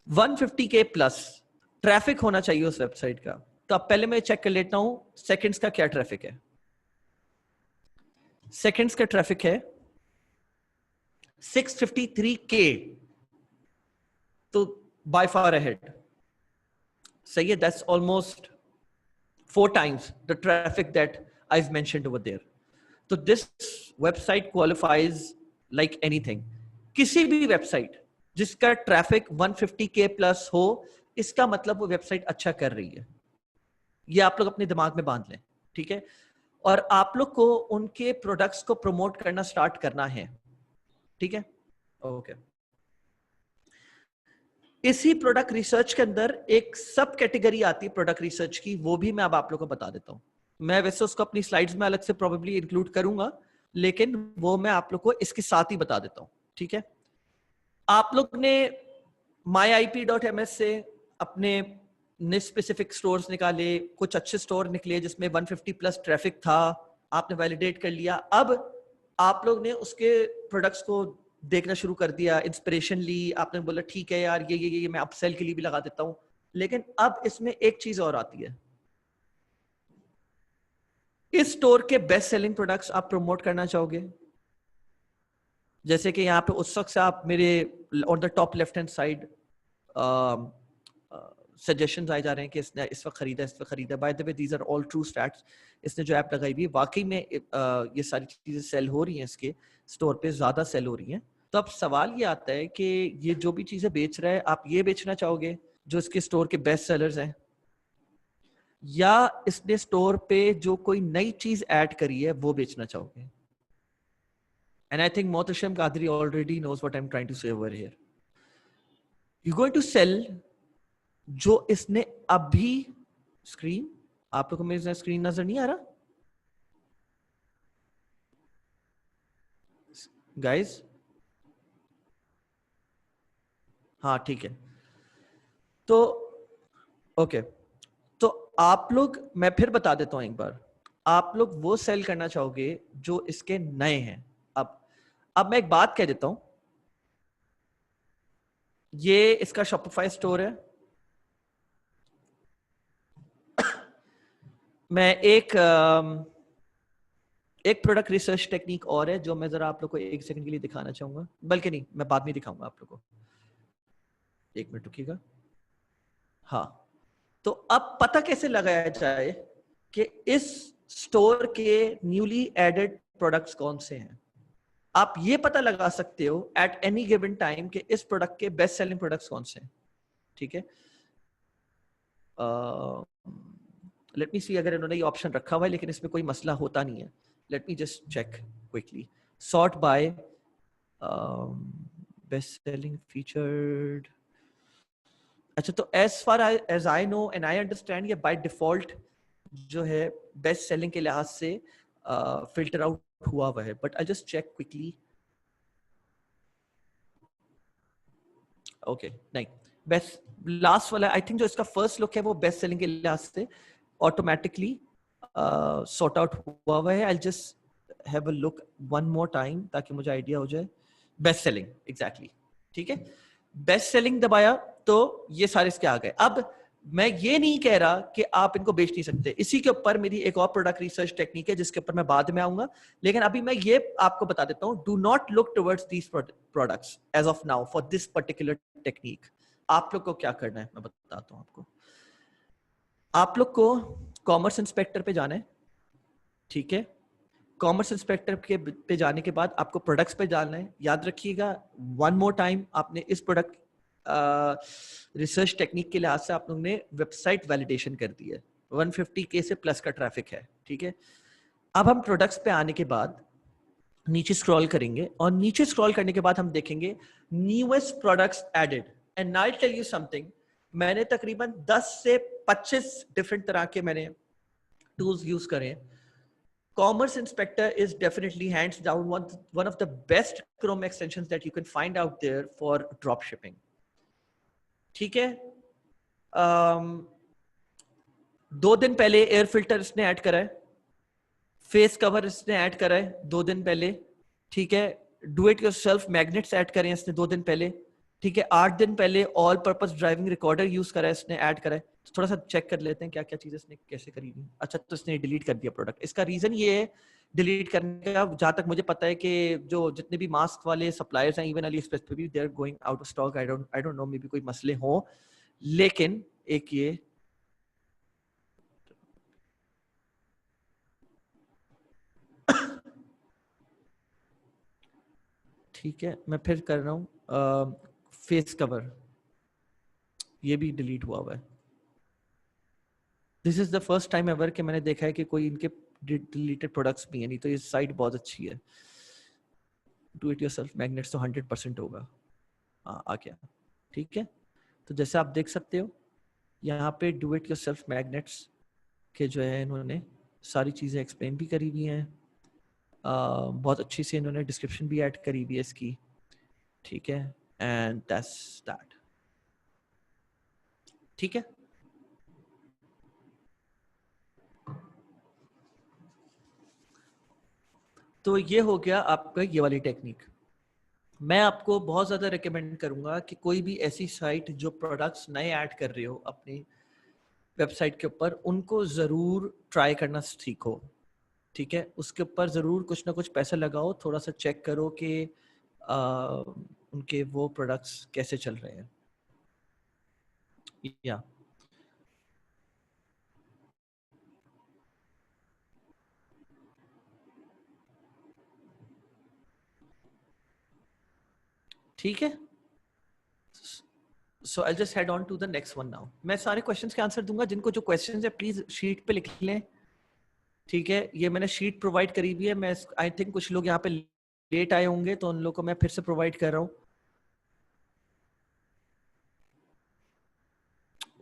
150 के प्लस ट्रैफिक होना चाहिए उस वेबसाइट का। तो अब पहले मैं चेक कर लेता हूं सेकंड्स का क्या ट्रैफिक है। सेकंड्स का ट्रैफिक है 653 के, तो बाय फार अहेड सही है, that's almost 4 times the traffic that I've mentioned over there. तो this website qualifies like anything. किसी भी वेबसाइट जिसका ट्रैफिक 150 के प्लस हो, इसका मतलब वो वेबसाइट अच्छा कर रही है। ये आप लोग अपने दिमाग में बांध लें। ठीक है, और आप लोग को उनके प्रोडक्ट्स को प्रमोट करना स्टार्ट करना है। ठीक है, ओके। इसी प्रोडक्ट रिसर्च के अंदर एक सब कैटेगरी आती है प्रोडक्ट रिसर्च की, वो भी मैं अब आप लोगों को बता देता हूं। मैं वैसे उसको अपनी स्लाइड्स में अलग से प्रोबेबली इंक्लूड करूंगा, लेकिन वो मैं आप लोग को इसके साथ ही बता देता हूं। ठीक है, आप लोग ने myip.ms से अपने स्पेसिफिक स्टोर्स निकाले, कुछ अच्छे स्टोर निकले जिसमें 150 प्लस ट्रैफिक था, आपने वैलिडेट कर लिया। अब आप लोग ने उसके प्रोडक्ट्स को देखना शुरू कर दिया, इंस्पिरेशन ली, आपने बोला ठीक है यार ये मैं अपसेल के लिए भी लगा देता हूं। लेकिन अब इसमें एक चीज और आती है, इस स्टोर के बेस्ट सेलिंग प्रोडक्ट्स आप प्रमोट करना चाहोगे, जैसे कि यहाँ पे उस वक्त से आप मेरे on the top left hand side suggestions आए जा रहे हैं कि इसने इस वक्त खरीदा, इस वक्त खरीदा. By the way these are all true stats. इसने जो ऐप लगाई हुई है वाकई में ये सारी चीजें सेल हो रही हैं, इसके स्टोर पे ज्यादा सेल हो रही हैं. तो अब सवाल ये आता है कि ये जो भी चीजें बेच रहा है, आप ये बेचना चाहोगे जो इसके स्टोर के बेस्ट सेलर्स हैं, या इसने स्टोर पे जो कोई नई चीज ऐड करी है वो बेचना चाहोगे? And I think Mohtasham Qadri already knows what I'm trying to say over here. You're going to sell जो इसने अभी स्क्रीन, आप लोगों को मेरी स्क्रीन नजर नहीं आ रहा गाइस? हाँ ठीक है. तो ओके, तो आप लोग, मैं फिर बता देता हूं एक बार, आप लोग वो सेल करना चाहोगे जो इसके नए हैं. अब मैं एक बात कह देता हूं, ये इसका शॉपिफाई स्टोर है. मैं एक प्रोडक्ट रिसर्च टेक्निक और है जो मैं जरा आप लोग को एक सेकंड के लिए दिखाना चाहूंगा, बल्कि नहीं, मैं बाद में दिखाऊंगा आप लोग को. एक मिनट रुकिएगा. हाँ, तो अब पता कैसे लगाया जाए कि इस स्टोर के न्यूली एडेड प्रोडक्ट्स कौन से हैं? आप ये पता लगा सकते हो एट एनी गिवन टाइम कि इस प्रोडक्ट के बेस्ट सेलिंग प्रोडक्ट्स कौन से हैं. ठीक है, लेट मी सी अगर इन्होंने ये ऑप्शन रखा हुआ है, लेकिन इसमें कोई मसला होता नहीं है. Let me just check quickly. Sort by best selling featured. अच्छा, तो as far as I know and I understand, ये बाय डिफॉल्ट जो है बेस्ट सेलिंग के लिहाज से फिल्टर आउट हुआ हुआ है. But I just check quickly. Okay, नहीं, बेस्ट लास्ट वाला आई थिंक जो इसका फर्स्ट लुक है वो बेस्ट सेलिंग के लिहाज से ऑटोमेटिकली सॉर्ट आउट हुआ हुआ है. I just have a look one more time ताकि मुझे आइडिया हो जाए. बेस्ट सेलिंग एग्जैक्टली, ठीक है. बेस्ट सेलिंग दबाया तो ये सारे इसके आ गए. अब मैं ये नहीं कह रहा कि आप इनको बेच नहीं सकते. इसी के ऊपर मेरी एक और प्रोडक्ट रिसर्च टेक्निक है जिसके ऊपर मैं बाद में आऊंगा, लेकिन अभी मैं ये आपको बता देता हूं, do not look towards these products as of now for this particular technique. आप लोग को क्या करना है मैं बताता हूं आपको. आप लोग को कॉमर्स इंस्पेक्टर पे जाना है. ठीक है, कॉमर्स इंस्पेक्टर के पे जाने के बाद आपको प्रोडक्ट्स पे जाना है. याद रखिएगा वन मोर टाइम, आपने इस प्रोडक्ट रिसर्च टेक्निक के लिहाज से आप लोगों ने वेबसाइट वैलिडेशन कर दी है. 150K से प्लस का ट्रैफिक है. ठीक है, अब हम प्रोडक्ट्स पे आने के बाद नीचे स्क्रॉल करेंगे, और नीचे स्क्रॉल करने के बाद हम देखेंगे newest products added. And I tell you something, मैंने तकरीबन 10 से 25 डिफरेंट तरह के मैंने टूल्स यूज करे. Commerce Inspector is definitely hands down one of the best Chrome extensions that you can find out there for drop shipping. ठीक है, 2 दिन पहले एयर फिल्टर इसने ऐड करा है, फेस कवर इसने ऐड करा है 2 दिन पहले. ठीक है, do it yourself magnets add करें इसने 2 दिन पहले. ठीक है, 8 दिन पहले all purpose driving recorder use करा है इसने, ऐड करा है. तो थोड़ा सा चेक कर लेते हैं क्या क्या चीजें इसने कैसे करी थी. अच्छा, तो इसने डिलीट कर दिया प्रोडक्ट. इसका रीजन ये है डिलीट करने का, जहां तक मुझे पता है कि जो जितने भी मास्क वाले सप्लायर्स हैं, इवन अली एक्सप्रेस पे भी, they are going out of stock. I don't know, maybe कोई मसले हो, लेकिन एक ये ठीक है, मैं फिर कर रहा हूँ. फेस कवर ये भी डिलीट हुआ हुआ है. This is the first time ever कि मैंने देखा है कि कोई इनके डिलीटेड प्रोडक्ट्स भी है. नहीं तो ये साइट बहुत अच्छी है. डू इट योरसेल्फ मैग्नेट्स तो 100% होगा. हाँ, आ गया. ठीक है, तो जैसे आप देख सकते हो यहाँ पे डू इट योरसेल्फ मैग्नेट्स के जो है इन्होंने सारी चीज़ें एक्सप्लेन भी करी हुई हैं. बहुत अच्छी से इन्होंने डिस्क्रिप्शन भी ऐड करी हुई है इसकी. ठीक है, एंड दैट्स दैट. ठीक है, तो ये हो गया आपका ये वाली टेक्निक. मैं आपको बहुत ज़्यादा रिकमेंड करूंगा कि कोई भी ऐसी साइट जो प्रोडक्ट्स नए ऐड कर रहे हो अपनी वेबसाइट के ऊपर, उनको ज़रूर ट्राई करना सीखो. ठीक है, उसके ऊपर ज़रूर कुछ ना कुछ पैसा लगाओ, थोड़ा सा चेक करो कि उनके वो प्रोडक्ट्स कैसे चल रहे हैं। या ठीक है, so I just head on to the next one now. मैं सारे क्वेश्चंस के आंसर दूंगा, जिनको जो क्वेश्चंस है प्लीज शीट पे लिख लें। ठीक है, ये मैंने शीट प्रोवाइड करी हुई है। मैं आई थिंक कुछ लोग यहाँ पे लेट आए होंगे, तो उन लोगों को मैं फिर से प्रोवाइड कर रहा हूँ।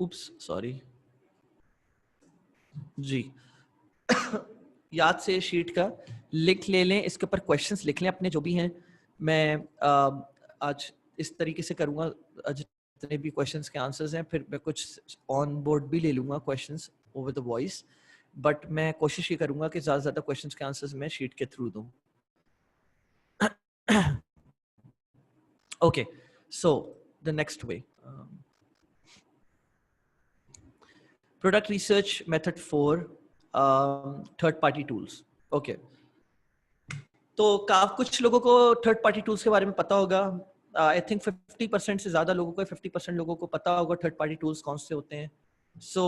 उप्स सॉरी जी। याद से शीट का लिख ले लें, इसके ऊपर क्वेश्चंस लिख लें अपने जो भी हैं। मैं आज इस तरीके से करूँगा, जितने भी क्वेश्चंस के आंसर्स हैं, फिर मैं कुछ ऑन बोर्ड भी ले लूँगा questions over the voice, but मैं कोशिश ये करूँगा कि ज़्यादा से ज़्यादा क्वेश्चंस के आंसर्स मैं शीट के थ्रू दूँ। Okay, so the next way, product research method 4, third party tools. Okay, तो कुछ लोगों को थर्ड पार्टी टूल्स के बारे में पता होगा। आई थिंक 50% से ज्यादा लोगों को, 50% लोगों को पता होगा थर्ड पार्टी टूल्स कौन से होते हैं। सो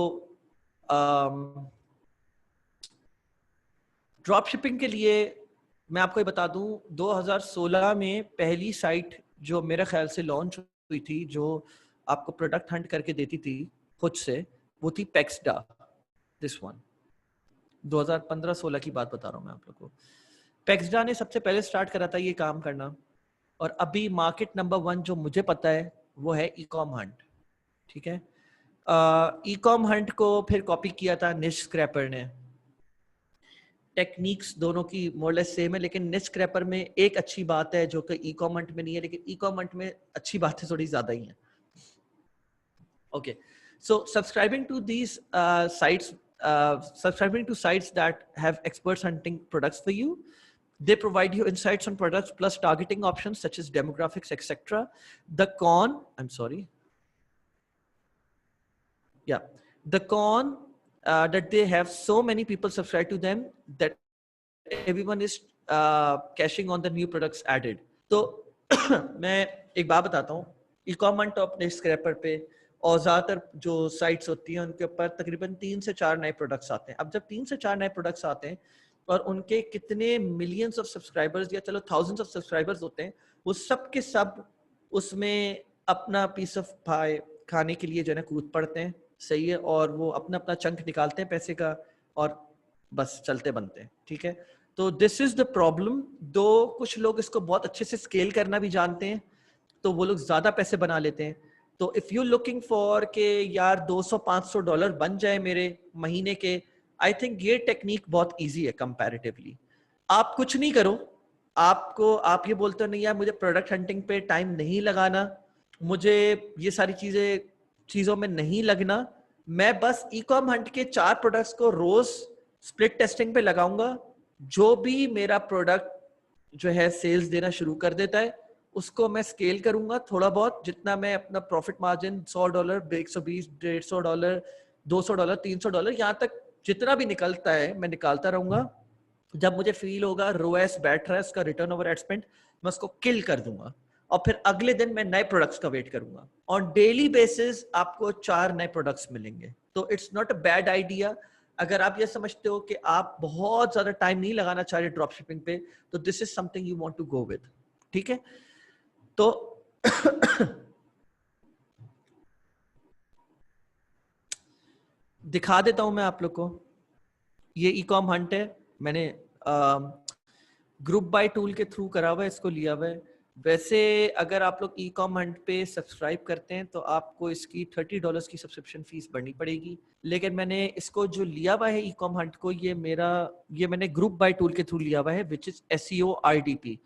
ड्रॉप शिपिंग के लिए मैं आपको ये बता दूं, 2016 में पहली साइट जो मेरे ख्याल से लॉन्च हुई थी, जो आपको प्रोडक्ट हंट करके देती थी खुद से, वो थी पेक्सडा। दिस वन 2015-16 की बात बता रहा हूँ मैं आप लोगों को। पेक्सडा ने सबसे पहले स्टार्ट करा था ये काम करना, और अभी मार्केट नंबर 1 जो मुझे पता है वो है इकॉम हंट। ठीक है, इकॉम हंट को फिर कॉपी किया था निश स्क्रैपर ने। टेक्निक्स दोनों की मोरलेस सेम है, लेकिन निश स्क्रैपर में एक अच्छी बात है जो कि इकॉम हंट में नहीं है, लेकिन इकॉम हंट में अच्छी बातें थोड़ी ज्यादा ही हैं। Okay, so subscribing to these sites, subscribing to sites that have experts hunting products for you. They provide you insights on products plus targeting options such as demographics, etc. The con, I'm sorry. Yeah. The con that they have so many people subscribe to them that everyone is cashing on the new products added. तो मैं एक बात बताता हूँ, ई-कॉमर्स टॉप ने स्क्रैपर पे और ज्यादातर जो साइट्स होती हैं उनके ऊपर तकरीबन 3 से 4 नए प्रोडक्ट्स आते हैं। अब जब 3 से 4 नए प्रोडक्ट्स आते हैं और उनके कितने मिलियंस ऑफ सब्सक्राइबर्स या चलो थाउजेंड्स ऑफ सब्सक्राइबर्स होते हैं, वो सब के सब उसमें अपना पीस ऑफ पाई खाने के लिए जो है ना कूद पड़ते हैं। सही है, और वो अपना अपना चंक निकालते हैं पैसे का और बस चलते बनते हैं। ठीक है, तो दिस इज द प्रॉब्लम। दो कुछ लोग इसको बहुत अच्छे से स्केल करना भी जानते हैं, तो वो लोग ज्यादा पैसे बना लेते हैं। तो इफ यू लुकिंग फॉर के यार $200-500 बन जाए मेरे महीने के, आई थिंक ये टेक्निक बहुत इजी है कंपैरेटिवली। आप कुछ नहीं करो, आप ये बोलते हो नहीं यार मुझे प्रोडक्ट हंटिंग पे टाइम नहीं लगाना, मुझे ये सारी चीजों में नहीं लगना, मैं बस ई-कॉम हंट के 4 प्रोडक्ट्स को रोज स्प्लिट टेस्टिंग पे लगाऊंगा। जो भी मेरा प्रोडक्ट जो है सेल्स देना शुरू कर देता है उसको मैं स्केल करूंगा थोड़ा बहुत, जितना मैं अपना प्रॉफिट मार्जिन $100, $120, $150, $200, $300, यहाँ तक जितना भी निकलता है मैं निकालता रहूंगा। जब मुझे फील होगा रोएस बैठ रहा है, उसका रिटर्न ओवर एड स्पेंड, मैं उसको किल कर दूंगा और फिर अगले दिन मैं नए प्रोडक्ट्स का वेट करूंगा। ऑन डेली बेसिस आपको 4 नए प्रोडक्ट्स मिलेंगे। तो it's not a bad idea. अगर आप ये समझते हो कि आप बहुत ज्यादा टाइम नहीं लगाना चाह रहे ड्रॉप शिपिंग पे, तो this is something you want to go with. ठीक है, तो दिखा देता हूं मैं आप लोग को। ये ई-कॉम हंट है, मैंने ग्रुप बाय टूल के थ्रू करा हुआ है, इसको लिया हुआ है। वैसे अगर आप लोग ई-कॉम हंट पे सब्सक्राइब करते हैं तो आपको इसकी $30 की सब्सक्रिप्शन फीस भरनी पड़ेगी, लेकिन मैंने इसको जो लिया हुआ है ई-कॉम हंट को, ये मैंने ग्रुप बाय टूल के थ्रू लिया हुआ है, which is SEO RDP।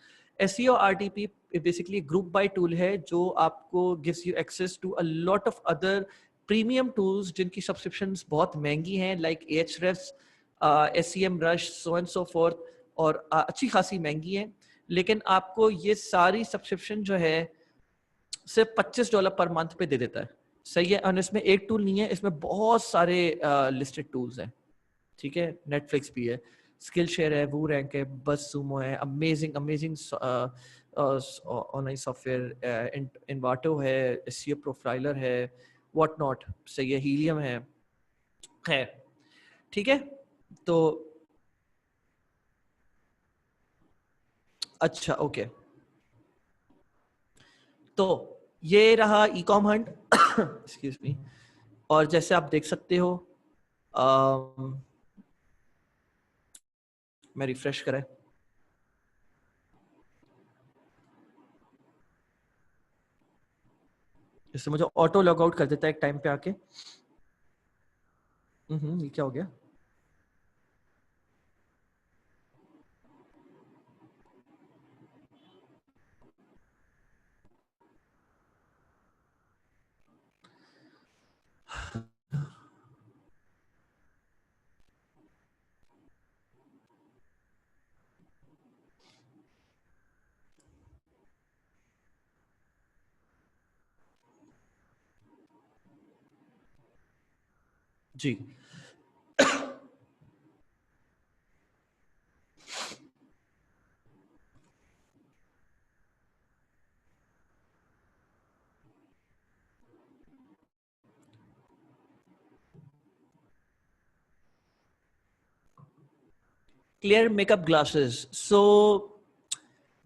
SEO RDP basically group buy tool है जो आपको gives you access to a lot of other premium tools जिनकी सब्सक्रिप्शंस बहुत महंगी हैं, like Ahrefs, SEMrush, so and so forth, और अच्छी खासी महंगी है। लेकिन आपको ये सारी सब्सक्रिप्शन जो है सिर्फ $25 पर मंथ पे दे देता है। सही है, और इसमें एक टूल नहीं है, इसमें बहुत सारे लिस्टेड टूल्स हैं। ठीक है, नेटफ्लिक्स भी है, स्किल शेयर है, वो रैंक है, बस सुमो है, अमेजिंग ऑनलाइन सॉफ्टवेयर, इन्वाटो है, एसईओ प्रोफाइलर है, व्हाट नॉट, सही है, हीलियम है, ठीक है। तो अच्छा, ओके, तो ये रहा e com Hunt, excuse me. और जैसे आप देख सकते हो, मैं रिफ्रेश करें, इससे मुझे ऑटो लॉग आउट कर देता है एक टाइम पे आके। ये क्या हो गया? जी, clear makeup glasses. So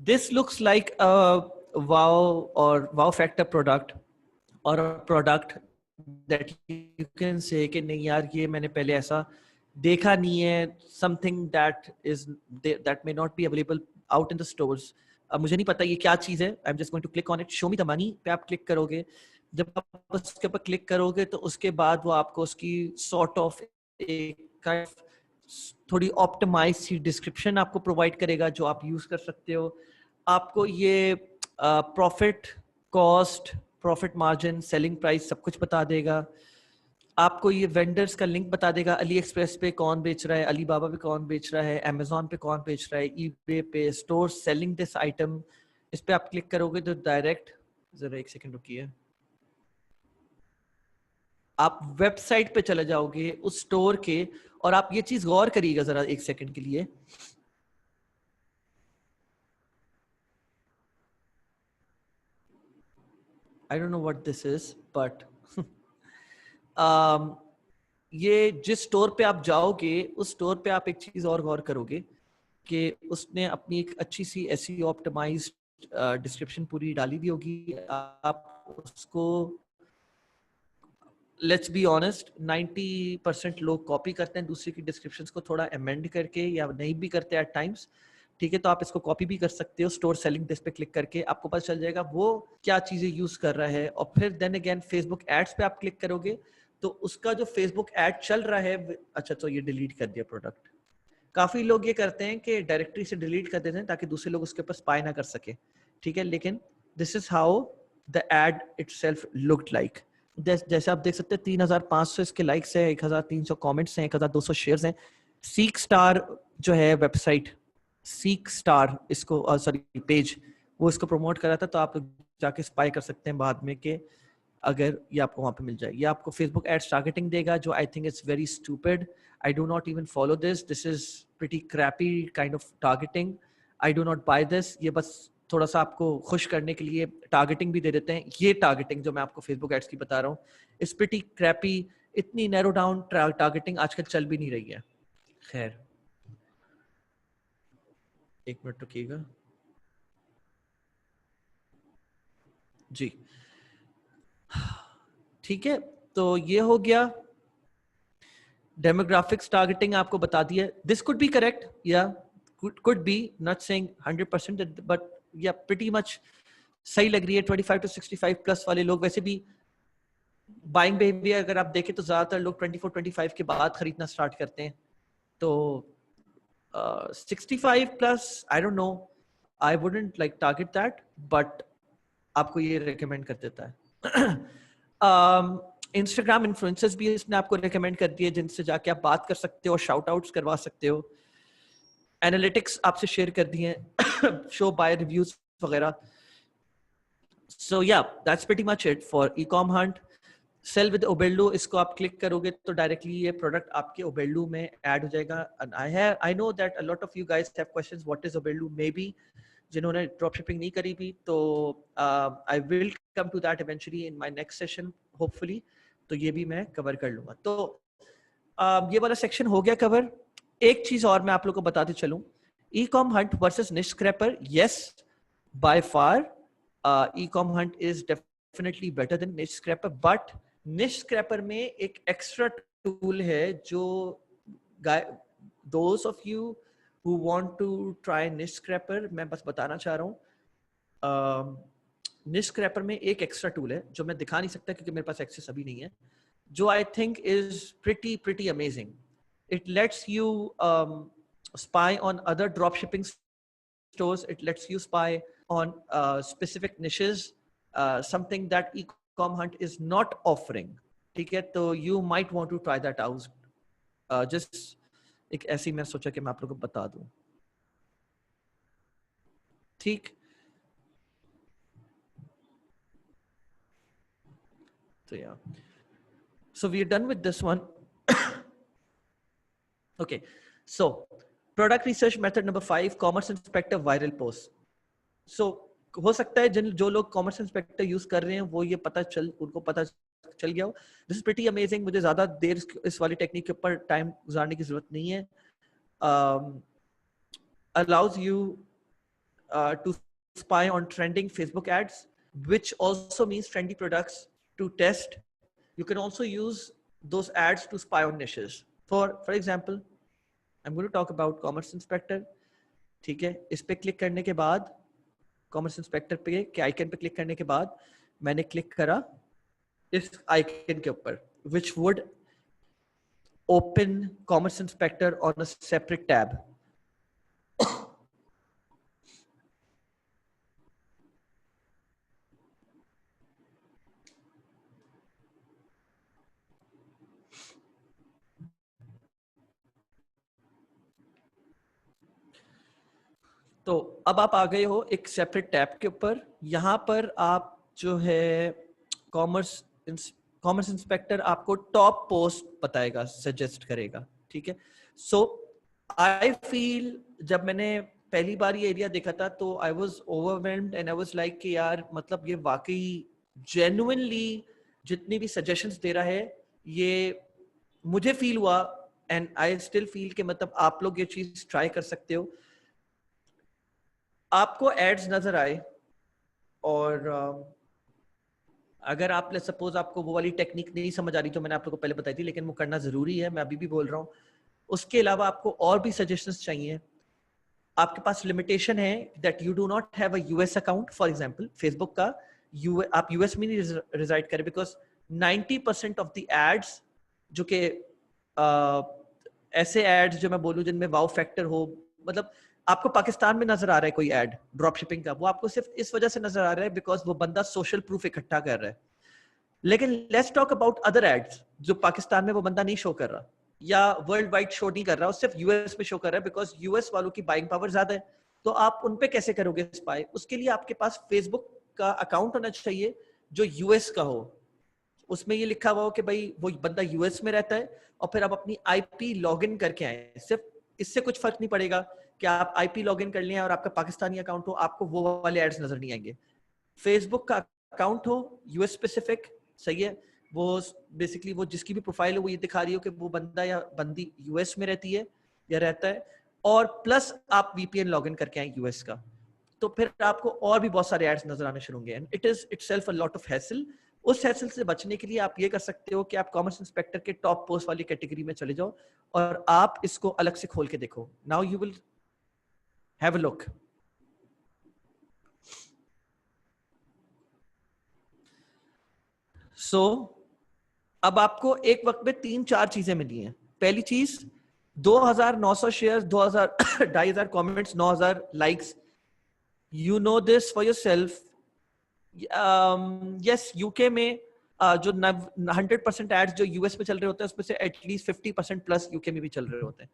this looks like a wow or wow factor product, or a product that you can say कि नहीं यार ये मैंने पहले ऐसा देखा नहीं है, something that may not be available out in the stores. अब मुझे नहीं पता ये क्या चीज़ है, I'm just going to click on it, show me the money पे आप क्लिक करोगे। जब आप उसके ऊपर क्लिक करोगे तो उसके बाद वो आपको उसकी sort of एक थोड़ी ऑप्टिमाइज सी डिस्क्रिप्शन आपको प्रोवाइड करेगा जो आप यूज कर सकते हो। आपको ये profit, cost, profit margin, selling price सब कुछ बता देगा। आपको ये वेंडर्स का लिंक बता देगा, अली एक्सप्रेस पे कौन बेच रहा है, अली बाबा पे कौन बेच रहा है, अमेजोन पे कौन बेच रहा है, ईबे पे स्टोर सेलिंग दिस आइटम। इस पे आप क्लिक करोगे तो डायरेक्ट, जरा एक सेकंड रुकिए, आप वेबसाइट पे चले जाओगे उस स्टोर के। और आप ये चीज गौर करिएगा जरा एक सेकंड के लिए, आई don't know what this is but ये जिस स्टोर पे आप जाओगे उस स्टोर पे आप एक चीज और गौर करोगे कि उसने अपनी एक अच्छी सी एसईओ ऑप्टिमाइज्ड डिस्क्रिप्शन पूरी डाली दी होगी। आप उसको, लेट्स बी ऑनेस्ट, 90% लोग कॉपी करते हैं दूसरे की डिस्क्रिप्शन को थोड़ा अमेंड करके, या नहीं भी करते एट टाइम्स, ठीक है। तो आप इसको कॉपी भी कर सकते हो, स्टोर सेलिंग दिस पे क्लिक करके आपको पता चल जाएगा वो क्या चीजें यूज कर रहा है। और फिर देन अगेन फेसबुक एड्स पे आप क्लिक करोगे तो उसका जो फेसबुक एड चल रहा है, अच्छा तो ये डिलीट कर दिया प्रोडक्ट। काफी लोग ये करते हैं कि डायरेक्टरी से डिलीट कर देते हैं ताकि दूसरे लोग उसके ऊपर स्पाई ना कर सके, ठीक है। लेकिन this is how the ad itself looked like. जैसे आप देख सकते हैं 3500 इसके लाइक्स हैं, 1300 कमेंट्स हैं, 1200 शेयर्स हैं। सीक स्टार जो है वेबसाइट, सीक स्टार इसको सॉरी पेज, वो इसको प्रमोट कर रहा था। तो आप जाके स्पाई कर सकते हैं बाद में कि अगर ये आपको वहां पे मिल जाए। ये आपको फेसबुक एड्स टारगेटिंग देगा जो I think it's very stupid. I do not even follow this, this is pretty crappy kind of targeting. I do not buy this. ये बस थोड़ा सा आपको खुश करने के लिए टारगेटिंग भी दे देते हैं। ये टारगेटिंग जो मैं आपको फेसबुक एड्स की बता रहा हूँ, इट्स प्रीटी क्रैपी। इतनी नैरो डाउन टारगेटिंग आजकल चल भी नहीं रही है। खैर, एक मिनट रुकिएगा जी, ठीक है। तो ये हो गया डेमोग्राफिक्स टारगेटिंग, आपको बता दिया। दिस कुड बी करेक्ट या could be, not saying 100%, but yeah, pretty much सही लग रही है। 25 to 65 प्लस वाले लोग, वैसे भी बाइंग बिहेवियर अगर आप देखें तो ज्यादातर लोग 24-25 के बाद खरीदना स्टार्ट करते हैं। तो 65 plus, I don't no, I wouldn't like target that, but आपको ये रिकमेंड कर देता है। इंस्टाग्राम इन्फ्लुएंसर्स भी इसने आपको रिकमेंड कर दिए जिनसे जाके आप बात कर सकते हो, शाउट आउट्स करवा सकते हो। एनालिटिक्स आपसे शेयर कर दिए हैं, शो बाय रिव्यूज वगैरह। So yeah that's pretty much it for e-com hunt. Sell with ओबेल्डू, इसको आप क्लिक करोगे तो डायरेक्टली ये प्रोडक्ट आपके ओबेल्डू में ऐड हो जाएगा। I know that a lot of you guys have questions, what is ओबेल्डू। मे बी जिन्होंने ड्रॉप शिपिंग नहीं करी भी, तो I will come to that eventually in my next session hopefully, तो ये भी मैं कवर कर लूंगा। तो ये वाला सेक्शन हो गया कवर। एक चीज और मैं आप लोगों को बताते चलूं, ई कॉम हंट वर्सेस निश scraper, yes by far e com Hunt is definitely better than निश स्क्रैपर, बट निश स्क्रैपर में एक एक्स्ट्रा टूल है जो those of you who want to try niche scraper, मैं बस बताना चाह रहा हूँ, निश स्क्रैपर में एक एक्स्ट्रा टूल है जो मैं दिखा नहीं सकता क्योंकि मेरे पास एक्सेस अभी नहीं है, जो I think is pretty amazing. It lets you spy on other drop shipping stores. It lets you spy on specific niches, something that e-com hunt is not offering. ठीक है, तो you might want to try that out. Just एक ऐसी मैं सोचा कि मैं आप लोगों को बता दूं, ठीक। तो yeah, so we are done with this one. Okay, so product research method number 5, commerce inspector viral post. So हो सकता है जो लोग कॉमर्स इंस्पेक्टर यूज कर रहे हैं वो ये उनको पता चल गया हो। दिस इज प्रीटी अमेजिंग, मुझे ज्यादा देर इस वाली टेक्निक के ऊपर टाइम गुजारने की जरूरत नहीं है। allows you to spy on trending Facebook ads, which also means trendy products to test. You can also use those ads to spy on niches. For example, I'm going to talk about commerce inspector. ठीक है, इस पे क्लिक करने के बाद, कॉमर्स इंस्पेक्टर पे के आइकन पे क्लिक करने के बाद मैंने क्लिक करा इस आइकन के ऊपर, which would open commerce inspector on a separate tab. तो अब आप आ गए हो एक सेपरेट टैब के ऊपर। यहाँ पर आप जो है कॉमर्स इंस्पेक्टर आपको टॉप पोस्ट बताएगा, सजेस्ट करेगा, ठीक है। सो आई फील जब मैंने पहली बार ये एरिया देखा था तो I was overwhelmed and I was like कि यार मतलब ये वाकई जेन्युइनली जितनी भी सजेशंस दे रहा है ये मुझे फील हुआ, एंड आई स्टिल फील कि मतलब आप लोग ये चीज ट्राई कर सकते हो। आपको एड्स नजर आए और अगर आप सपोज आपको वो वाली टेक्निक नहीं समझ आ रही जो मैंने आप लोगों को पहले बताई थी, लेकिन वो करना जरूरी है, मैं अभी भी बोल रहा हूँ। उसके अलावा आपको और भी सजेशंस चाहिए, आपके पास लिमिटेशन है that you do not have a US account. For example Facebook का आप यूएस में नहीं रिजाइड करें, बिकॉज 90% ऑफ द एड्स जो कि ऐसे एड्स जो मैं बोलूं जिनमें वाउ फैक्टर हो, मतलब आपको पाकिस्तान में नजर आ रहा है कोई एड ड्रॉप शिपिंग का, वो आपको सिर्फ इस वजह से नजर आ रहा है बिकॉज वो बंदा सोशल प्रूफ इकट्ठा कर रहा है। लेकिन let's talk about other ads जो पाकिस्तान में वो बंदा नहीं शो कर रहा या वर्ल्ड वाइड शो नहीं कर रहा, वो सिर्फ यूएस में शो कर रहा है बिकॉज यूएस वालों की बाइंग पावर ज्यादा है। तो आप उन पे कैसे करोगे स्पाई? उसके लिए आपके पास फेसबुक का अकाउंट होना चाहिए जो यूएस का हो, उसमें ये लिखा हुआ हो कि भाई वो बंदा यूएस में रहता है, और फिर आप अपनी आईपी लॉगिन करके आए। सिर्फ इससे कुछ फर्क नहीं पड़ेगा कि आप आईपी लॉगिन कर लें और आपका पाकिस्तानी अकाउंट हो, आपको वो वाले एड्स नजर नहीं आएंगे। फेसबुक का अकाउंट हो यूएस स्पेसिफिक, सही है, वो बेसिकली वो जिसकी भी प्रोफाइल हो वो ये दिखा रही हो कि वो बंदा या बंदी यूएस में रहती है या रहता है, और प्लस आप वीपीएन लॉगिन करके आए यूएस का, तो फिर आपको और भी बहुत सारे एड्स नजर आने शुरू होंगे। And it is itself a lot of hassle. उस हैसल से बचने के लिए आप ये कर सकते हो कि आप कॉमर्स इंस्पेक्टर के टॉप पोस्ट वाली कैटेगरी में चले जाओ और आप इसको अलग से खोल के देखो। Now you will have a look. So अब आपको एक वक्त में 3-4 चीजें मिली हैं। पहली चीज 2900 share, 2,500 comments, 9,000 likes. You know this for yourself. Yes, UK में जो 100% एड्स जो यूएस में चल रहे होते हैं उसमें से एटलीस्ट 50% प्लस यूके में भी चल रहे होते हैं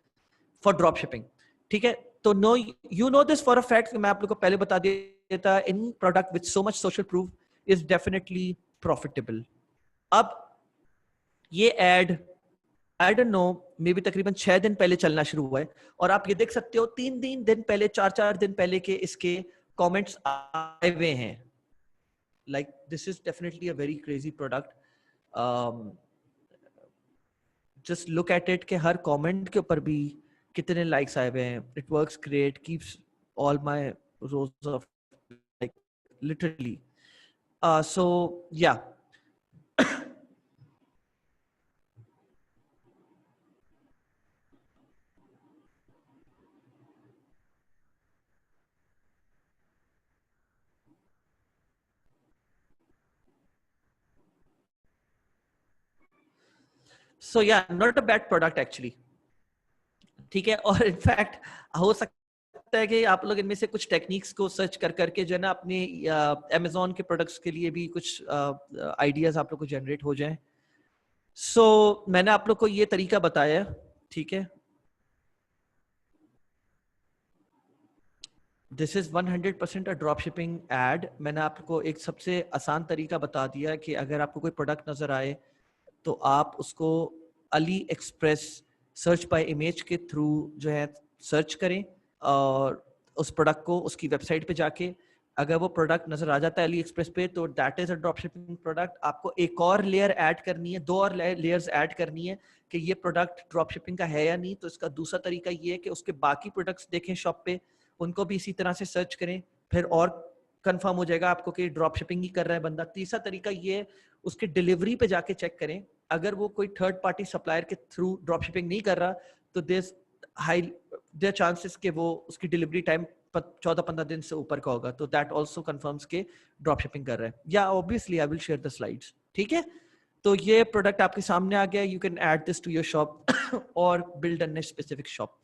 फॉर ड्रॉप शिपिंग, ठीक है। तो no you know this for a fact, मैं आप लोग को पहले बता दिया था, any product with so much social proof is definitely profitable. अब ये ad I don't know maybe तकरीबन 6 दिन पहले चलना शुरू हुआ है, और आप ये देख सकते हो 3 दिन पहले, 4 दिन पहले के इसके कमेंट्स आए हुए हैं, like this is definitely a very crazy product. Just look at it कि हर comment के ऊपर भी कितने likes आए हुए हैं. It works great, keeps all my rows of like literally. So yeah. So yeah, not a bad product actually. ठीक है. और इनफैक्ट हो सकता है कि आप लोग इनमें से कुछ टेक्निक्स को सर्च कर करके जो है ना अपने अमेजोन के प्रोडक्ट्स के लिए भी कुछ आइडियाज आप लोग को जनरेट हो जाएं. सो मैंने आप लोग को ये तरीका बताया, ठीक है. This is 100% a drop shipping ad. मैंने आपको एक सबसे आसान तरीका बता दिया कि अगर आपको कोई प्रोडक्ट नजर आए तो आप उसको Ali express search by image के थ्रू जो है सर्च करें, और उस प्रोडक्ट को उसकी वेबसाइट पे जाके अगर वो प्रोडक्ट नजर आ जाता है अली एक्सप्रेस पे तो that is a drop shipping product. आपको एक और लेयर ऐड करनी है, 2 और लेयर्स ऐड करनी है कि ये प्रोडक्ट ड्रॉप शिपिंग का है या नहीं. तो इसका दूसरा तरीका ये है कि उसके बाकी प्रोडक्ट्स देखें शॉप पे, उनको भी इसी तरह से सर्च करें, फिर और कंफर्म हो जाएगा आपको कि ड्रॉप शिपिंग ही कर रहा है बंदा. तीसरा तरीका ये है उसके डिलीवरी पे जाके चेक करें, अगर वो कोई थर्ड पार्टी सप्लायर के थ्रू ड्रॉप शिपिंग नहीं कर रहा तो देयर चांसेस कि वो उसकी डिलीवरी टाइम 14-15 दिन से ऊपर का होगा. तो दैट आल्सो कंफर्म्स के ड्रॉप शिपिंग कर रहा है. या obviously I will share the slides. ठीक है. तो ये प्रोडक्ट आपके सामने आ गया. You can add this to your shop और build a niche specific shop.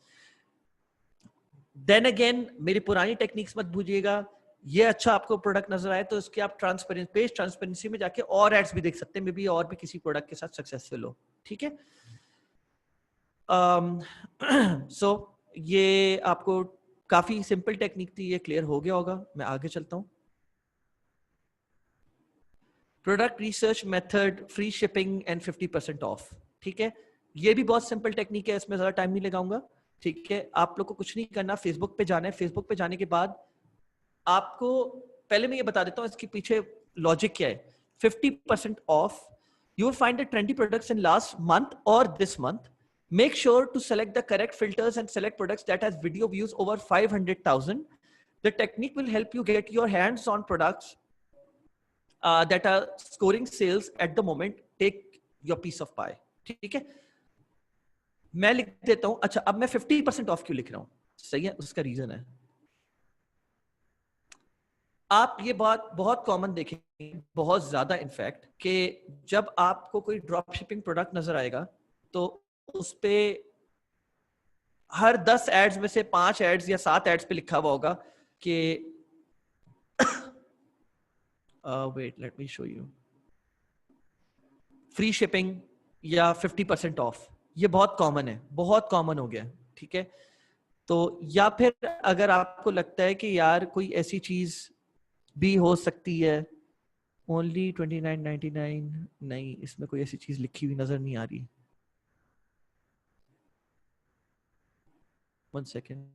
Then again मेरी पुरानी टेक्निक्स मत भूलिएगा. ये अच्छा आपको प्रोडक्ट नजर आए तो इसके आप ट्रांसपेरेंसी में जाके और एड्स भी देख सकते हैं, मे बी और भी किसी प्रोडक्ट के साथ सक्सेसफुल हो. ठीक है. सो ये आपको काफी सिंपल टेक्निक थी, ये क्लियर हो गया होगा. मैं आगे चलता हूं. Product research method, free shipping and 50% of. ठीक है. ये भी बहुत सिंपल टेक्निक है, इसमें ज्यादा टाइम नहीं लगाऊंगा. ठीक है. आप लोग को कुछ नहीं करना, फेसबुक पे जाना है. फेसबुक पे जाने के बाद आपको पहले मैं ये बता देता हूं इसके पीछे लॉजिक क्या है. 50% of. You will find the trendy products in last month or this month. Make sure to select the correct filters and select products that has video views over 500,000. The technique will help you get your hands on products that are scoring sales at the moment. Take your piece of pie. ठीक है. मैं लिख देता हूं. अच्छा, अब मैं 50% ऑफ क्यों लिख रहा हूं? सही है, उसका रीजन है. आप ये बात बहुत कॉमन देखेंगे, बहुत ज्यादा इनफैक्ट, कि जब आपको कोई ड्रॉप शिपिंग प्रोडक्ट नजर आएगा तो उस पे हर 10 एड्स में से 5 एड्स या 7 एड्स पे लिखा हुआ होगा कि wait let me show you, free shipping या 50% ऑफ. ये बहुत कॉमन है, बहुत कॉमन हो गया. ठीक है. तो या फिर अगर आपको लगता है कि यार कोई ऐसी चीज भी हो सकती है, ओनली 29.99, नहीं, इसमें कोई ऐसी चीज लिखी हुई नजर नहीं आ रही. 1 second.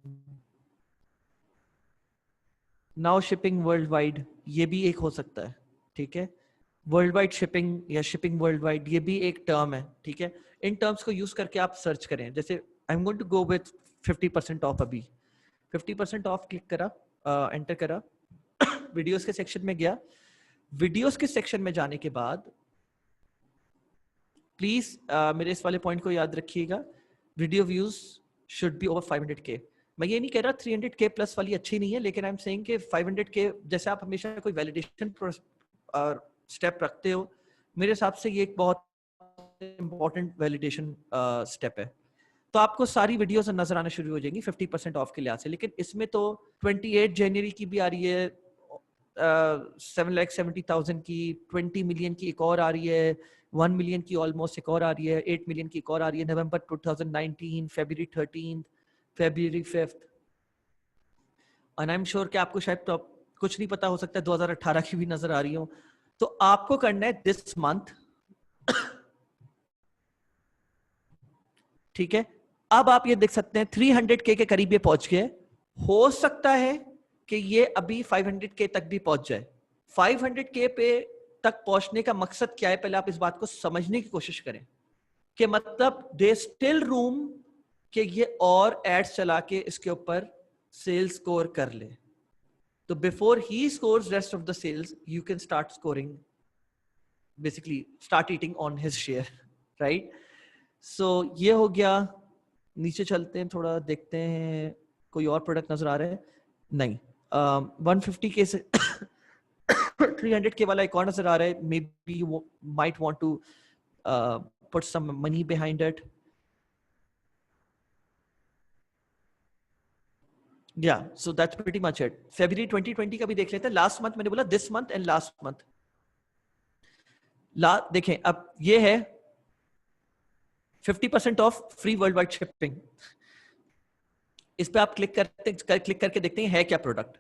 Now shipping world wide, ये भी एक हो सकता है. ठीक है. वर्ल्ड वाइड शिपिंग या शिपिंग वर्ल्ड वाइड, ये भी एक टर्म है. ठीक है. इन टर्म्स को यूज करके आप सर्च करें. जैसे I am going to go with 50% off. अभी 50% ऑफ क्लिक करा, एंटर करा, वीडियोस के सेक्शन में गया. वीडियोस के सेक्शन में जाने के बाद प्लीज मेरे इस वाले पॉइंट को याद रखिएगा. Video views should be over 500K. मैं ये नहीं कह रहा 300K प्लस वाली अच्छी नहीं है, लेकिन आई एम सेइंग कि 500K, जैसे आप हमेशा कोई वैलिडेशन स्टेप रखते हो, मेरे हिसाब से ये एक बहुत इंपॉर्टेंट वैलिडेशन स्टेप है. तो आपको सारी वीडियोस नजर आना शुरू हो जाएंगी 50% ऑफ के लिहाज से. लेकिन इसमें तो 28 जनवरी की भी आ रही है, 7,70,000 की, 20 मिलियन की एक और आ रही है, 1 मिलियन की ऑलमोस्ट एक और आ रही है, 8 मिलियन की एक और आ रही है, नवंबर 2019, February 13th, February 5th. और आई एम श्योर कि आपको शायद तो कुछ नहीं पता, हो सकता है 2018 की भी नजर आ रही हो. तो आपको करना है दिस मंथ. ठीक है. अब आप ये देख सकते हैं 300K के करीब ये पहुंच गए. हो सकता है कि ये अभी 500K तक भी पहुंच जाए। 500K पे तक पहुंचने का मकसद क्या है, पहले आप इस बात को समझने की कोशिश करें कि मतलब दे स्टिल रूम कि ये और एड्स चला के इसके ऊपर सेल्स स्कोर कर ले। तो before he scores rest of the sales, you can start scoring, basically start eating on his share, right? So ये हो गया। नीचे चलते हैं, थोड़ा देखते हैं कोई और प्रोडक्ट नजर आ रहा है? नहीं। 150K से 300K वाला एक और नजर आ रहा है। Maybe you might want to put some money behind it. Yeah, so that's pretty much it. February 2020 का भी देख लेते हैं। लास्ट मंथ मैंने बोला this month and last month. देखें, अब ये है 50% off free worldwide shipping. इस पे आप क्लिक करके देखते हैं है क्या product.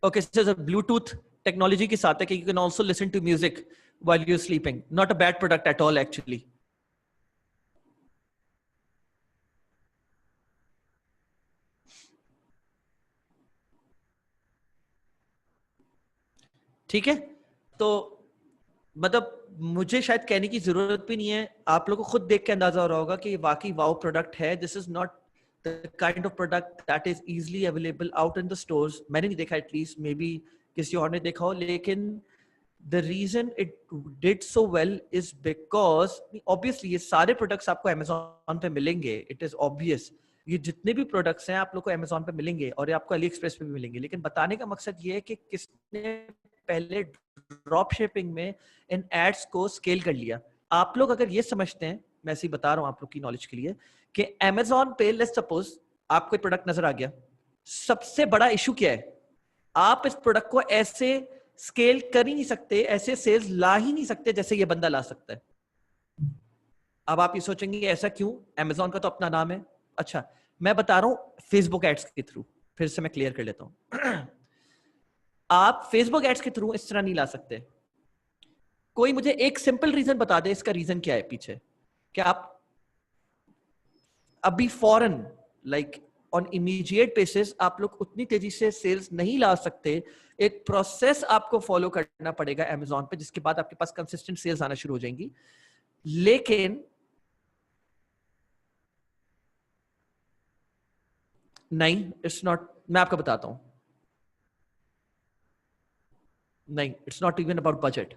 Okay, so Bluetooth technology के साथ है कि you can also listen to music while you're sleeping. Not a bad product at all, actually. ठीक है, तो मतलब मुझे शायद कहने की जरूरत भी नहीं है, आप लोगों को खुद देख के अंदाजा हो रहा होगा कि ये वाकई वाओ प्रोडक्ट है। This is not the kind of product that is easily available out in the stores. मैंने नहीं देखा, एटलीस्ट मे बी किसी और ने देखा हो, लेकिन the reason it did so well is because obviously ये सारे प्रोडक्ट्स आपको Amazon पे मिलेंगे, it is obvious। ये जितने भी प्रोडक्ट्स हैं आप लोग को Amazon पे मिलेंगे और ये आपको AliExpress पे भी मिलेंगे, लेकिन बताने का मकसद ये है कि किसने पहले ड्रॉप शिपिंग में इन एड्स को स्केल कर लिया। आप लोग अगर ये समझते हैं, मैं ऐसे ही बता रहा हूँ आप लोग की नॉलेज के लिए, कि Amazon पे लेट्स सपोज आपको एक प्रोडक्ट नजर आ गया, सबसे बड़ा इशू क्या है? आप इस प्रोडक्ट को ऐसे स्केल कर ही नहीं सकते, ऐसे सेल्स ला ही नहीं सकते जैसे ये बंदा ला सकता है। अब आप ये सोचेंगे ऐसा क्यों? Amazon का तो अपना नाम है। अच्छा, मैं बता रहा हूं फेसबुक एड्स के थ्रू, फिर से मैं क्लियर कर लेता हूं। आप फेसबुक एड्स के थ्रू इस तरह नहीं ला सकते। कोई मुझे एक सिंपल रीजन बता दे, इसका रीजन क्या है पीछे? क्या आप अभी फॉरन लाइक ऑन इमीडिएट बेसिस आप लोग उतनी तेजी से सेल्स नहीं ला सकते। एक प्रोसेस आपको फॉलो करना पड़ेगा Amazon पे, जिसके बाद आपके पास कंसिस्टेंट सेल्स आना शुरू हो जाएंगी। लेकिन नहीं, इट्स नॉट। मैं आपको बताता हूं, नहीं, it's not even about budget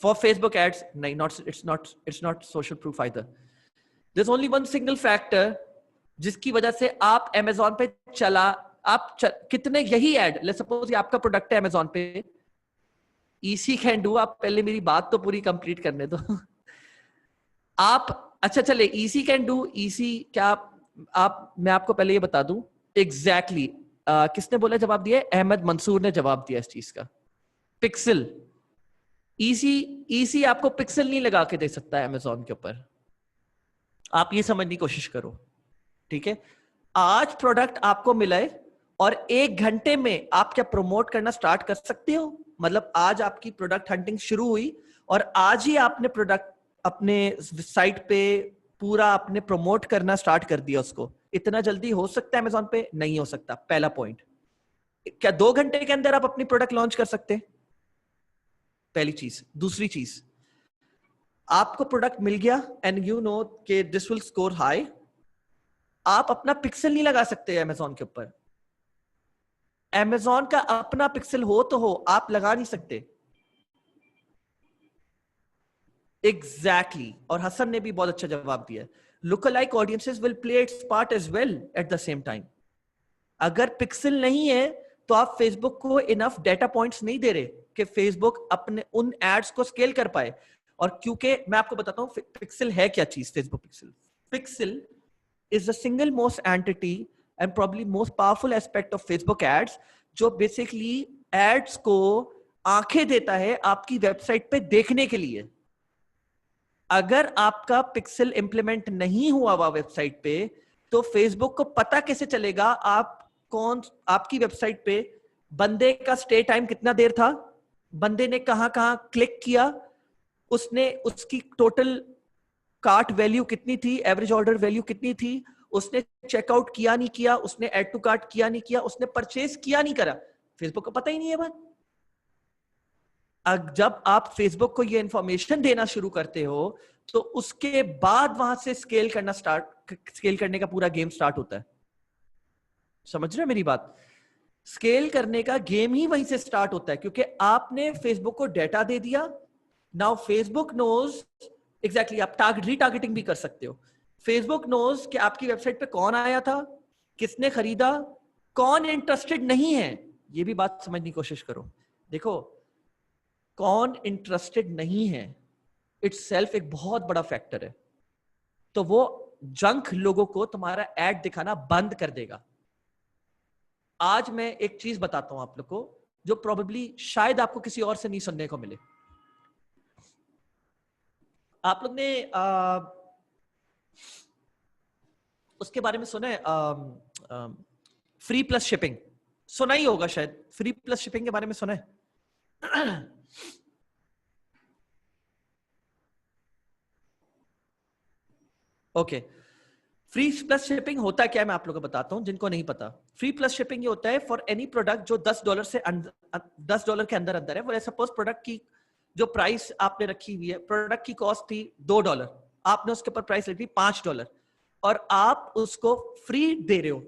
for Facebook ads. नहीं, it's not social proof either. There is only one single factor जिसकी वजह से आप Amazon पे कितने यही एड, लेट्स सपोज ये आपका प्रोडक्ट है Amazon पे, ईसी कैन डू। आप पहले मेरी बात तो पूरी कंप्लीट करने दो। आप अच्छा चले, ईसी कैन डू, ईसी क्या आप मैं आपको पहले ये बता दूं एग्जैक्टली किसने बोला जवाब दिया? अहमद मंसूर ने जवाब दिया इस चीज का। पिक्सल, ईसी आपको पिक्सल नहीं लगा के दे सकता है Amazon के ऊपर। आप ये समझने की कोशिश करो, ठीक है? आज प्रोडक्ट आपको मिला है और 1 घंटे में आप क्या प्रमोट करना स्टार्ट कर सकते हो? मतलब आज आपकी प्रोडक्ट हंटिंग शुरू हुई और आज ही आपने प्रोडक्ट अपने साइट पे पूरा आपने प्रमोट करना स्टार्ट कर दिया उसको। इतना जल्दी हो सकता है Amazon पे? नहीं हो सकता, पहला पॉइंट। क्या 2 घंटे के अंदर आप अपनी प्रोडक्ट लॉन्च कर सकते हैं? पहली चीज। दूसरी चीज, आपको प्रोडक्ट मिल गया एंड यू नो कि दिस विल स्कोर हाई, आप अपना पिक्सल नहीं लगा सकते Amazon के ऊपर। Amazon का अपना पिक्सल हो तो हो, आप लगा नहीं सकते। एग्जैक्टली और हसन ने भी बहुत अच्छा जवाब दिया। Lookalike audiences will play its part as well at the same time. अगर पिक्सल नहीं है तो आप फेसबुक को इनफ डेटा पॉइंट्स नहीं दे रहे कि फेसबुक अपने उन एड्स को स्केल कर पाए। और क्योंकि मैं आपको बताता हूं पिक्सल है क्या चीज। Facebook pixel is the single most entity and probably most powerful aspect of Facebook ads, जो basically ads को आंखें देता है आपकी वेबसाइट पे देखने के लिए। अगर आपका पिक्सल इंप्लीमेंट नहीं हुआ हुआ वेबसाइट पे, तो फेसबुक को पता कैसे चलेगा आप कौन, आपकी वेबसाइट पे बंदे का स्टे टाइम कितना देर था, बंदे ने कहां कहां क्लिक किया, उसने उसकी टोटल कार्ट वैल्यू कितनी थी, एवरेज ऑर्डर वैल्यू कितनी थी, उसने चेकआउट किया नहीं किया, उसने ऐड टू कार्ट किया नहीं किया, उसने परचेज किया नहीं करा, फेसबुक को पता ही नहीं है बात। जब आप फेसबुक को ये इंफॉर्मेशन देना शुरू करते हो, तो उसके बाद वहां से स्केल करने का पूरा गेम स्टार्ट होता है। समझ रहे हो मेरी बात? स्केल करने का गेम ही वहीं से स्टार्ट होता है, क्योंकि आपने फेसबुक को डेटा दे दिया। नाउ फेसबुक नोज एग्जैक्टली, आप रीटारगेटिंग भी कर सकते हो। फेसबुक नोज कि आपकी वेबसाइट पे कौन आया था, किसने खरीदा, कौन इंटरेस्टेड नहीं है। ये भी बात समझने की कोशिश करो। देखो, कौन इंटरेस्टेड नहीं है इट्सेल्फ एक बहुत बड़ा फैक्टर है। तो वो जंक लोगों को तुम्हारा एड दिखाना बंद कर देगा। आज मैं एक चीज बताता हूं आप लोग को, जो प्रोबेबली शायद आपको किसी और से नहीं सुनने को मिले। आप लोग ने उसके बारे में सुना है, फ्री प्लस शिपिंग सुना ही होगा शायद। फ्री प्लस शिपिंग के बारे में सुना है? ओके, फ्री प्लस शिपिंग होता क्या है मैं आप लोगों को बताता हूं जिनको नहीं पता। फ्री प्लस शिपिंग ये होता है फॉर एनी प्रोडक्ट जो $10 से $10 के अंदर अंदर है। वो सपोज प्रोडक्ट की जो प्राइस आपने रखी हुई है, प्रोडक्ट की कॉस्ट थी $2, आपने उसके ऊपर प्राइस रखी $5 और आप उसको फ्री दे रहे हो।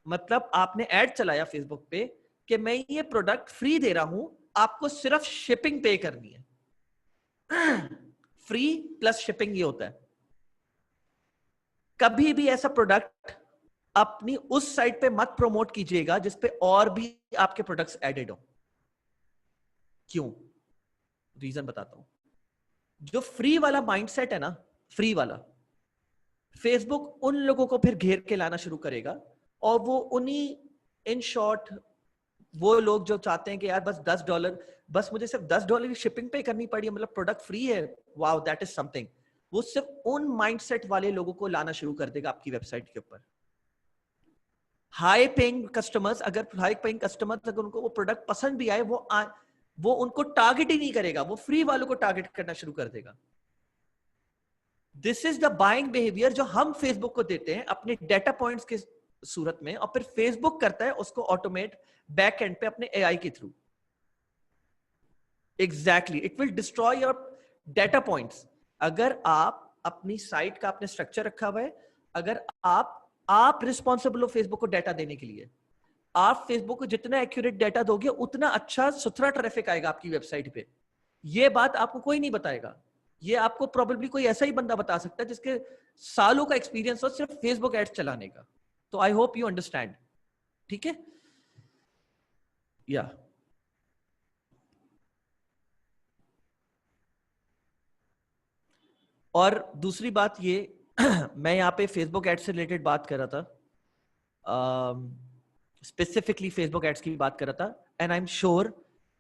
मतलब आपने ऐड चलाया फेसबुक पे कि मैं ये प्रोडक्ट फ्री दे रहा हूं, आपको सिर्फ शिपिंग पे करनी है। फ्री प्लस शिपिंग ये होता है। कभी भी ऐसा प्रोडक्ट अपनी उस साइट पे मत प्रमोट कीजिएगा जिसपे और भी आपके प्रोडक्ट्स एडेड हो। क्यों? रीजन बताता हूं। जो फ्री वाला माइंडसेट है ना, फ्री वाला, फेसबुक उन लोगों को फिर घेर के लाना शुरू करेगा और वो उन्हीं, इन शॉर्ट, वो लोग जो चाहते हैं कि यार बस $10, बस मुझे सिर्फ $10 की शिपिंग पे करनी पड़ी है, मतलब प्रोडक्ट फ्री है, वाओ दैट इज समथिंग। वो सिर्फ उन माइंडसेट वाले लोगों को लाना शुरू कर देगा आपकी वेबसाइट के ऊपर। हाई पेइंग कस्टमर्स, अगर उनको वो प्रोडक्ट पसंद भी आए, वो उनको टारगेट ही नहीं करेगा, वो फ्री वालों को टारगेट करना शुरू कर देगा। This is the buying behaviour जो हम फेसबुक को देते हैं अपने डेटा पॉइंट्स के सूरत में, और फिर फेसबुक करता है उसको ऑटोमेट बैक एंड पे अपने एआई के through. Exactly, it will destroy your data points. अगर आप अपनी साइट का आपने स्ट्रक्चर रखा हुआ है, अगर आप रिस्पॉन्सिबल हो फेसबुक को डेटा देने के लिए, आप फेसबुक को जितना एक्यूरेट डेटा दोगे उतना अच्छा सुथरा ट्रैफिक आएगा आपकी वेबसाइट पे। ये बात आपको कोई नहीं बताएगा। ये आपको प्रोबेबली कोई ऐसा ही बंदा बता सकता है जिसके सालों का एक्सपीरियंस हो सिर्फ फेसबुक एड्स चलाने का। तो आई होप यू अंडरस्टैंड। ठीक है? या और दूसरी बात ये, मैं यहाँ पे फेसबुक एड्स से रिलेटेड बात कर रहा था, स्पेसिफिकली फेसबुक एड्स की बात कर रहा था। एंड आई एम श्योर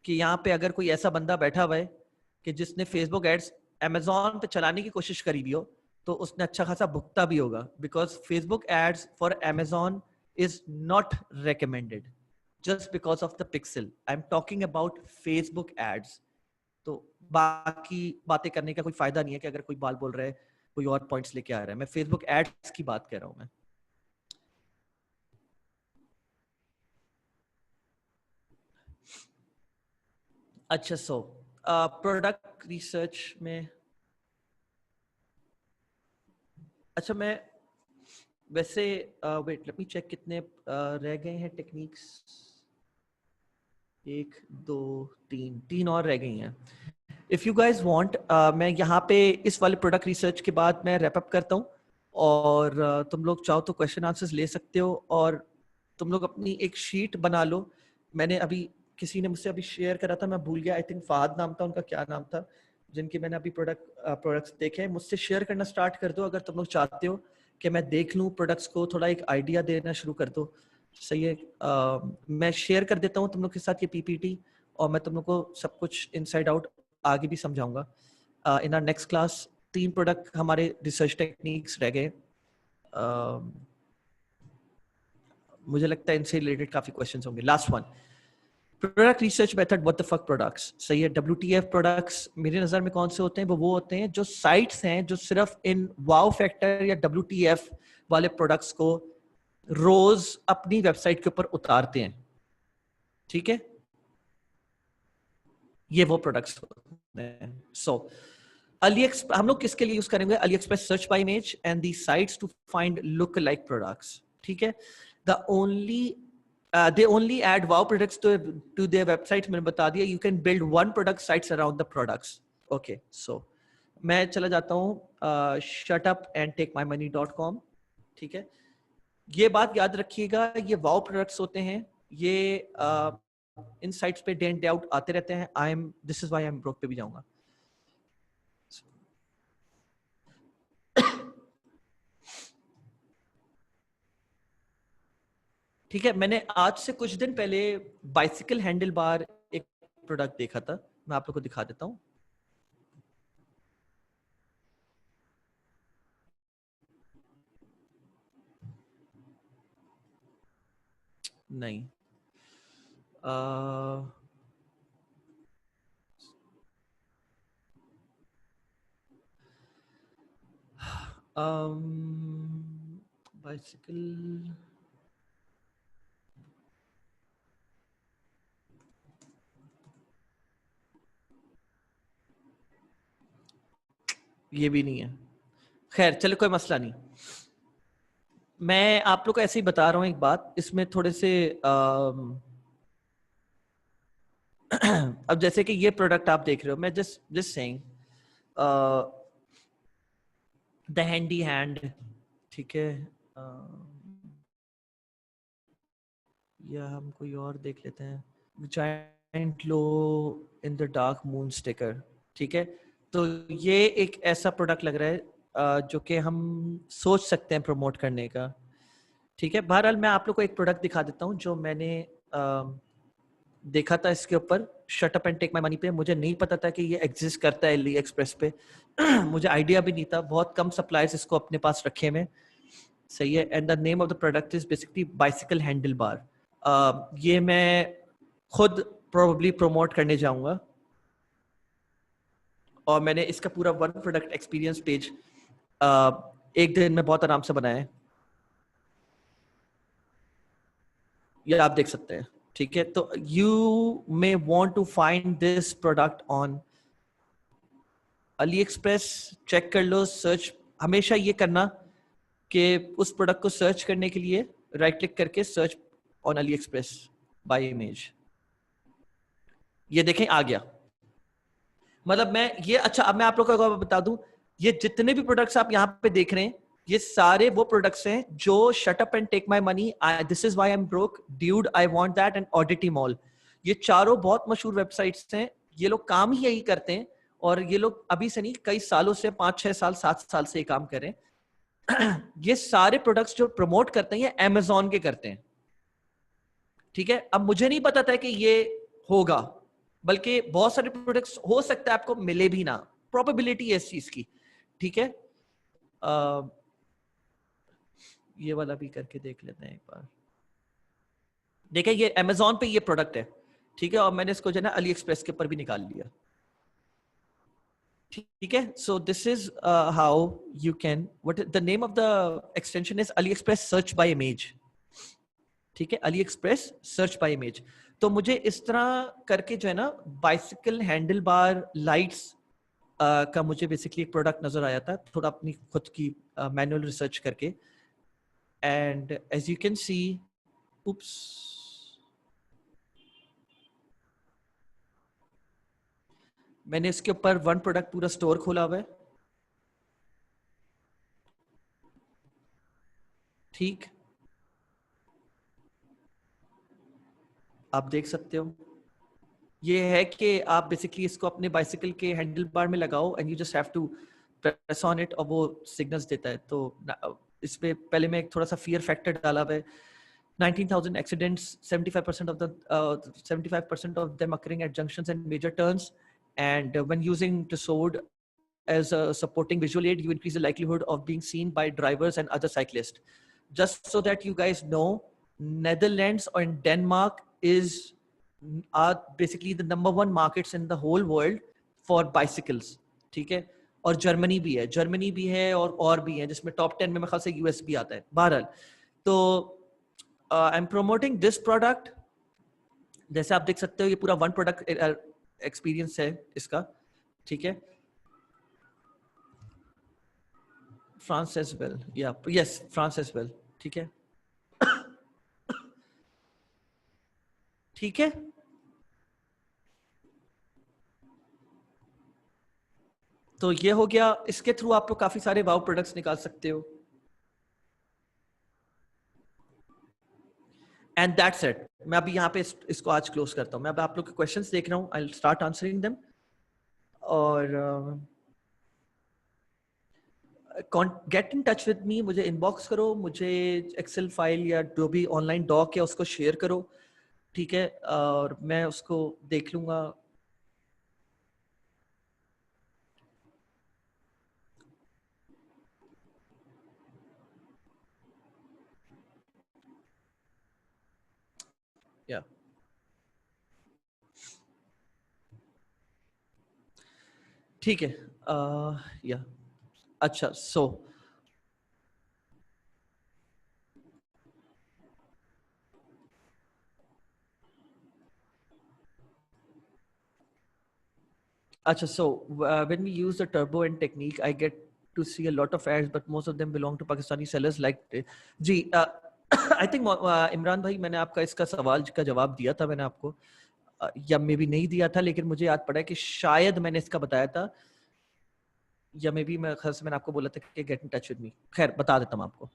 कि यहाँ पे अगर कोई ऐसा बंदा बैठा हुआ है कि जिसने फेसबुक एड्स अमेजोन पे चलाने की कोशिश करी भी हो, तो उसने अच्छा खासा भुगता भी होगा, because Facebook ads for Amazon is not recommended just because of the pixel. I am talking about Facebook ads. तो बाकी बातें करने का कोई फायदा नहीं है कि अगर कोई बाल बोल रहा है, कोई और पॉइंट्स लेके आ रहा है। मैं फेसबुक एड्स की बात कर रहा हूं मैं। अच्छा, सो प्रोडक्ट रिसर्च में, अच्छा मैं वैसे वेट लेट मी चेक कितने रह गए हैं टेक्निक्स। 1 2 3 और रह गई हैं। इफ यू गाइज वांट, मैं यहाँ पे इस वाले प्रोडक्ट रिसर्च के बाद मैं रैप अप करता हूँ, और तुम लोग चाहो तो क्वेश्चन आंसर्स ले सकते हो, और तुम लोग अपनी एक शीट बना लो। मैंने अभी, किसी ने मुझसे अभी शेयर करा था, मैं भूल गया, आई थिंक फहद नाम था उनका, क्या नाम था, जिनके मैंने अभी प्रोडक्ट्स देखे हैं। मुझसे शेयर करना स्टार्ट कर दो अगर तुम लोग चाहते हो कि मैं देख लूँ प्रोडक्ट्स को, थोड़ा एक आइडिया देना शुरू कर दो। सही है? मैं शेयर कर देता हूँ तुम लोग के साथ ये पीपीटी, और मैं तुम लोग को सब कुछ इनसाइड आउट आगे भी समझाऊंगा in our next class. 3 product हमारे रिसर्च टेक्निक्स रह गए। मुझे लगता है इनसे रिलेटेड काफी क्वेश्चंस होंगे। Last one, product research method, what the fuck products. सही है, WTF प्रोडक्ट्स मेरे नजर में कौन से होते हैं? वो होते हैं जो साइट्स हैं जो सिर्फ इन वाओ फैक्टर या WTF वाले प्रोडक्ट्स को रोज अपनी वेबसाइट के ऊपर उतारते हैं। ठीक है, ये वो प्रोडक्ट्स होते हैं। सो AliExpress हम लोग किसके लिए यूज करेंगे? AliExpress search by image and the sites to find look like products. ठीक है, the only they only add wow products to their website। मैंने बता दिया, you can build one product sites around the products। okay, so मैं चला जाता हूँ shutupandtakeMyMoney.com। ठीक है, ये बात याद रखिएगा, ये wow products होते हैं, ये इन साइट्स पे डे इन डे आउट आते रहते हैं। This is why I am broke पे भी जाऊंगा। ठीक है, मैंने आज से कुछ दिन पहले बाइसिकल हैंडल बार एक प्रोडक्ट देखा था, मैं आप लोग को दिखा देता हूं। नहीं, बाइसिकल, ये भी नहीं है। खैर चलो, कोई मसला नहीं। मैं आप लोग को ऐसे ही बता रहा हूँ एक बात, इसमें थोड़े से अब जैसे कि ये प्रोडक्ट आप देख रहे हो, मैं just saying the handy hand. ठीक है, या हम कोई और देख लेते हैं, giant low in the dark moon sticker. ठीक है, तो ये एक ऐसा प्रोडक्ट लग रहा है जो कि हम सोच सकते हैं प्रमोट करने का। ठीक है, बहरहाल मैं आप लोग को एक प्रोडक्ट दिखा देता हूँ जो मैंने देखा था इसके ऊपर, shut up and take my money पे। मुझे नहीं पता था कि ये एग्जिस्ट करता है एली एक्सप्रेस पे। मुझे आइडिया भी नहीं था, बहुत कम सप्लायर्स इसको अपने पास रखे में। सही है, and the name of the product is basically bicycle handle bar. ये मैं खुद प्रोबेबली प्रमोट करने जाऊंगा, और मैंने इसका पूरा वन प्रोडक्ट एक्सपीरियंस पेज एक दिन में बहुत आराम से बनाया है, ये आप देख सकते हैं। ठीक है, तो you may want to find this product on AliExpress। Check कर लो, सर्च हमेशा ये करना कि उस प्रोडक्ट को सर्च करने के लिए राइट क्लिक करके search on AliExpress by image. ये देखें आ गया। मतलब मैं ये, अच्छा अब मैं आप लोगों को बता दूं, ये जितने भी प्रोडक्ट्स आप यहाँ पे देख रहे हैं, ये सारे वो प्रोडक्ट्स हैं जो shut up and take my money, this is why I am broke, dude I want that and Oddity Mall, ये चारों बहुत मशहूर वेबसाइट्स हैं। ये लोग काम ही यही करते हैं, और ये लोग अभी से नहीं, कई सालों से, 5-6 साल 7 साल से ये काम कर रहे हैं। ये सारे प्रोडक्ट्स जो प्रमोट करते हैं ये Amazon के करते हैं। ठीक है, अब मुझे नहीं पता था कि ये होगा, बल्कि बहुत सारे प्रोडक्ट्स हो सकता है आपको मिले भी ना, प्रोबेबिलिटी है इस चीज की। ठीक है, ये वाला भी करके देख लेते हैं एक बार। देखिए ये Amazon पे ये प्रोडक्ट है। ठीक है, और मैंने इसको जो है ना AliExpress के ऊपर भी निकाल लिया। ठीक है, so this is how you can, what the name of the extension is AliExpress search by image. ठीक है, AliExpress सर्च बाय इमेज। तो मुझे इस तरह करके जो है ना बाइसिकल हैंडल बार लाइट्स का मुझे बेसिकली एक प्रोडक्ट नजर आया था, थोड़ा अपनी खुद की मैनुअल रिसर्च करके। And as you can see, oops, मैंने इसके ऊपर वन प्रोडक्ट पूरा स्टोर खोला हुआ है। ठीक, आप देख सकते हो, ये है कि आप बेसिकली इसको अपने बाइसिकल के हैंडल बार में लगाओ and you just have to press on it, और वो सिग्नल्स देता है। तो इस पे पहले मैं एक थोड़ा सा फियर फैक्टर डाला हुआ है, 19,000 accidents, 75% of them occurring at junctions and major turns, and when using the sword as a supporting visual aid, you increase the likelihood of being seen by drivers and other cyclists. Just so that you guys know, Netherlands and Denmark are basically the #1 markets in the whole world for bicycles. ठीक है, और जर्मनी भी है और भी है, जिसमें टॉप 10 में मेरे ख्याल से यूएस भी आता है. बहरहाल, तो I am promoting this product. जैसे आप देख सकते हो, ये पूरा 1 प्रोडक्ट एक्सपीरियंस है इसका. ठीक है, फ्रांस एज वेल, या यस, फ्रांस एज वेल. ठीक है, ठीक है. तो ये हो गया. इसके थ्रू आप लोग काफी सारे वाव प्रोडक्ट्स निकाल सकते हो. And that's it. मैं अभी यहाँ पे इसको आज क्लोज करता हूँ. मैं अब आप लोग के क्वेश्चंस देख रहा हूँ. I will start answering them. और get in touch with me. मुझे इनबॉक्स करो, मुझे एक्सेल फाइल या जो भी ऑनलाइन डॉक है उसको शेयर करो. ठीक है, और मैं उसको देख लूंगा. या ठीक है. या अच्छा, सो अच्छा, so when we use the turbo and technique, I get to see a lot of ads, but most of them belong to Pakistani sellers. Like, ji, I think Imran भाई, मैंने आपका इसका सवाल का जवाब दिया था मैंने आपको, या मे बी नहीं दिया था, लेकिन मुझे याद पड़ा है कि शायद मैंने इसका बताया था, या मे बी मैंने आपको बोला था कि गेट इन टच विद मी. खैर, बता देता हूँ आपको.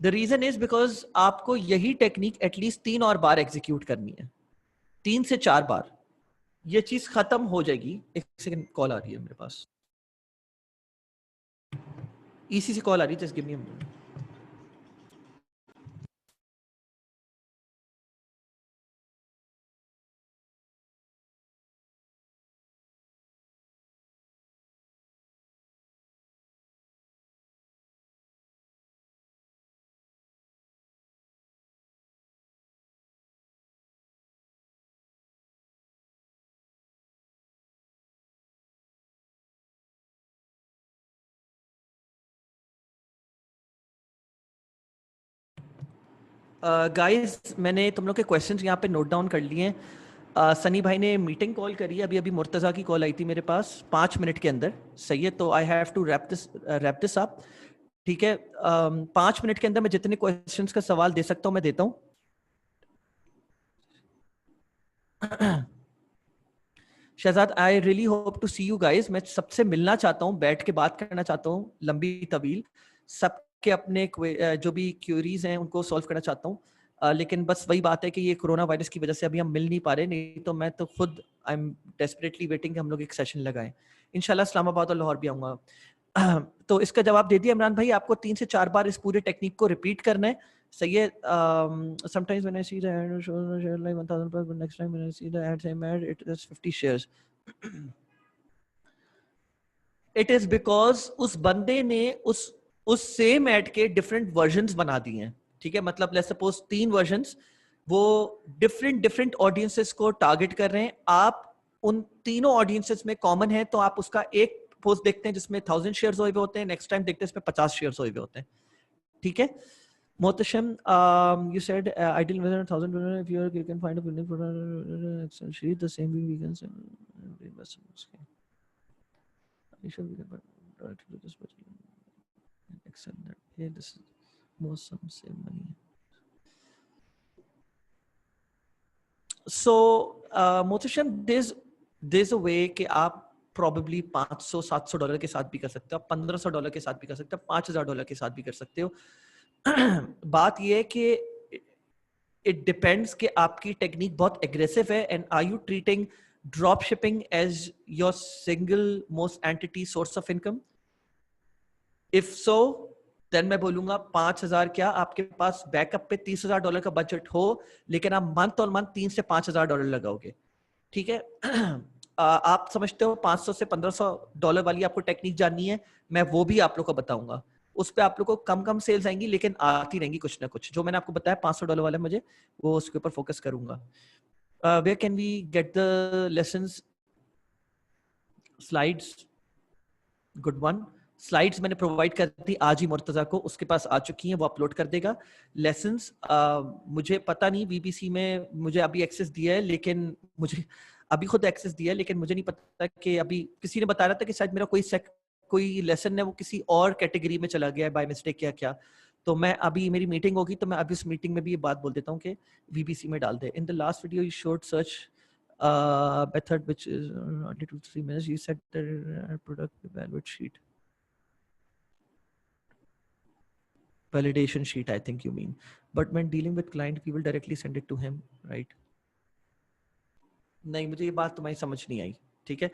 द रीजन इज बिकॉज आपको यही टेक्निक एटलीस्ट 3 और बार एग्जीक्यूट करनी है. 3 से 4 बार ये चीज खत्म हो जाएगी. एक सेकंड, कॉल आ रही है मेरे पास. ईसी से कॉल आ रही है. Just give me a minute. Guys, मैंने तुम लोग के क्वेश्चंस यहाँ पे नोट डाउन कर लिए हैं. सनी भाई ने मीटिंग कॉल करी है. अभी अभी मुर्तज़ा की कॉल आई थी मेरे पास 5 मिनट के अंदर. सही है, तो I have to wrap this up. ठीक है, 5 मिनट के अंदर मैं जितने क्वेश्चंस का सवाल दे सकता हूँ मैं देता हूँ. Shahzad, I really hope to see you guys. मैं सबसे मिलना चाहता हूँ, बैठ के बात करना चाहता हूँ, लंबी तवील. सबके अपने जो भी क्यूरीज हैं उनको सॉल्व करना चाहता हूँ. लेकिन बस वही बात है कि ये कोरोना वायरस की वजह से अभी हम मिल नहीं पा रहे. नहीं तो मैं तो खुद आई एम डेस्परेटली वेटिंग कि हम लोग एक सेशन लगाएं. इंशाल्लाह इस्लामाबाद और लाहौर भी आऊंगा. तो इसका जवाब दे दिया इमरान भाई. आपको 3 से 4 बार इस पूरे टेक्निक को रिपीट करना है. सही है. Sometimes when I see the ad shows the share like 1000 plus, but next time when I see the ad same ad it is 50 shares. It is because उस बंदे ने उस सेम एड के डिफरेंट वर्जन्स बना दिए हैं. ठीक है, मतलब लेट्स सपोज 3 वर्जन्स, वो डिफरेंट ऑडियंसेस को टारगेट कर रहे हैं. आप उन तीनों ऑडियंसेस में कॉमन है, तो आप उसका एक पोस्ट देखते हैं जिसमें 1000 शेयर्स हुए होते हैं, नेक्स्ट टाइम देखते हैं इसमें 50 शेयर्स हुए होते हैं. ठीक है. Mohtasham, you said ideal within 1,000 if you can find a winning product Excel sheet the same way we can say investments. I should be able to this Excel that hey, this is most some same money. So Mohtasham, there's a way कि आप probably $500-700 के साथ भी कर सकते हो, आप $1,500 के साथ भी कर सकते हो, $5,000 के साथ भी कर सकते हो. बात ये है कि इट डिपेंड्स कि आपकी टेक्निक बहुत एग्रेसिव है. And are you treating drop shipping as your single most entity source of income? If so, then मैं बोलूंगा 5,000 क्या, आपके पास बैकअप पे $30,000 का बजट हो, लेकिन आप मंथ और मंथ $3,000 से $5,000 लगाओगे. ठीक है. आप समझते हो 500 से $1500 वाली आपको टेक्निक जाननी है, मैं वो भी आप लोग को बताऊंगा। उस पे आप लोग को कम कम सेल्स आएंगी, लेकिन आती रहेंगी कुछ ना कुछ। जो मैंने आपको बताया $500 वाला, मुझे वो उसके ऊपर फोकस करूंगा। Where can we get the lessons? Slides, good one. Slides मैंने प्रोवाइड कर दी आज ही मुर्तजा को, उसके पास आ चुकी हैं, वो अपलोड कर देगा। लेसन्स मुझे पता नहीं, वीबीसी में मुझे अभी एक्सेस दिया है, लेकिन मुझे अभी खुद एक्सेस दिया है, लेकिन मुझे नहीं पता कि अभी किसी ने बता रहा था कि शायद मेरा कोई लेसन है वो किसी और कैटेगरी में चला गया है बाय मिस्टेक या क्या। तो मैं अभी, मेरी मीटिंग होगी तो मैं अभी उस मीटिंग में भी ये बात बोल देता हूँ कि वीबीसी में डाल दे। In the last video you showed search method which is only 2-3 minutes. You said the product evaluate sheet, validation sheet, I think you mean. But when dealing with client, we will directly send it to him, right? नहीं, मुझे ये बात तुम्हारी समझ नहीं आई, ठीक है।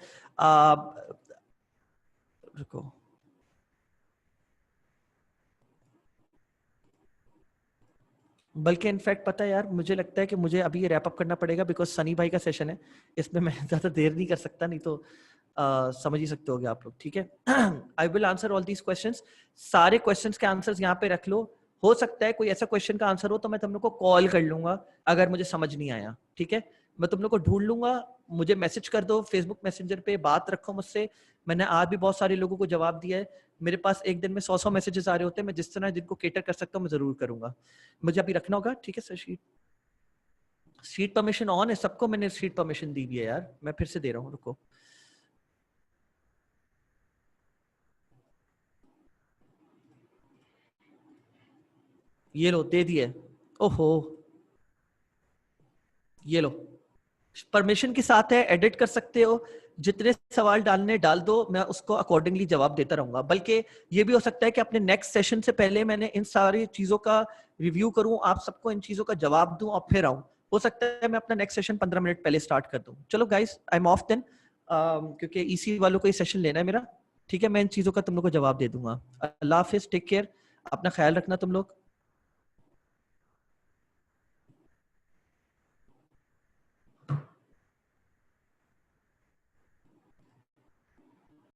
रुको, बल्कि इनफैक्ट पता है यार, मुझे लगता है कि मुझे अभी रैप अप करना पड़ेगा, बिकॉज सनी भाई का सेशन है, इसमें मैं ज्यादा देर नहीं कर सकता, नहीं तो समझ ही सकते होगे आप लोग, ठीक है। I will answer all these questions. सारे क्वेश्चंस के आंसर्स यहाँ पे रख लो। हो सकता है कोई ऐसा क्वेश्चन का आंसर हो तो मैं तुम लोग को कॉल कर लूंगा अगर मुझे समझ नहीं आया, ठीक है। मैं तुम लोग को ढूंढ लूंगा, मुझे मैसेज कर दो फेसबुक मैसेंजर पे, बात रखो मुझसे। मैंने आज भी बहुत सारे लोगों को जवाब दिया है। मेरे पास एक दिन में 100 मैसेजेस आ रहे होते हैं, मैं जिस तरह जिनको केटर कर सकता हूँ मैं जरूर करूंगा। मुझे अभी रखना होगा, ठीक है सर। शीट परमिशन ऑन है सबको, मैंने शीट परमिशन दी हुई है यार, मैं फिर से दे रहा हूँ, रुको। ये लो, दे दिए। ओहो, ये लो, परमिशन के साथ है, एडिट कर सकते हो, जितने सवाल डालने डाल दो, मैं उसको अकॉर्डिंगली जवाब देता रहूंगा। बल्कि ये भी हो सकता है कि अपने नेक्स्ट सेशन से पहले मैंने इन सारी चीजों का रिव्यू करूं, आप सबको इन चीजों का जवाब दूं और फिर आऊं। हो सकता है मैं अपना नेक्स्ट सेशन 15 मिनट पहले स्टार्ट कर दूं। चलो guys, I am off then, क्योंकि ईसी वालों को ये सेशन लेना है मेरा, ठीक है। मैं इन चीजों का तुम लोग को जवाब दे दूंगा। अल्लाह हाफिज, टेक केयर, अपना ख्याल रखना तुम लोग।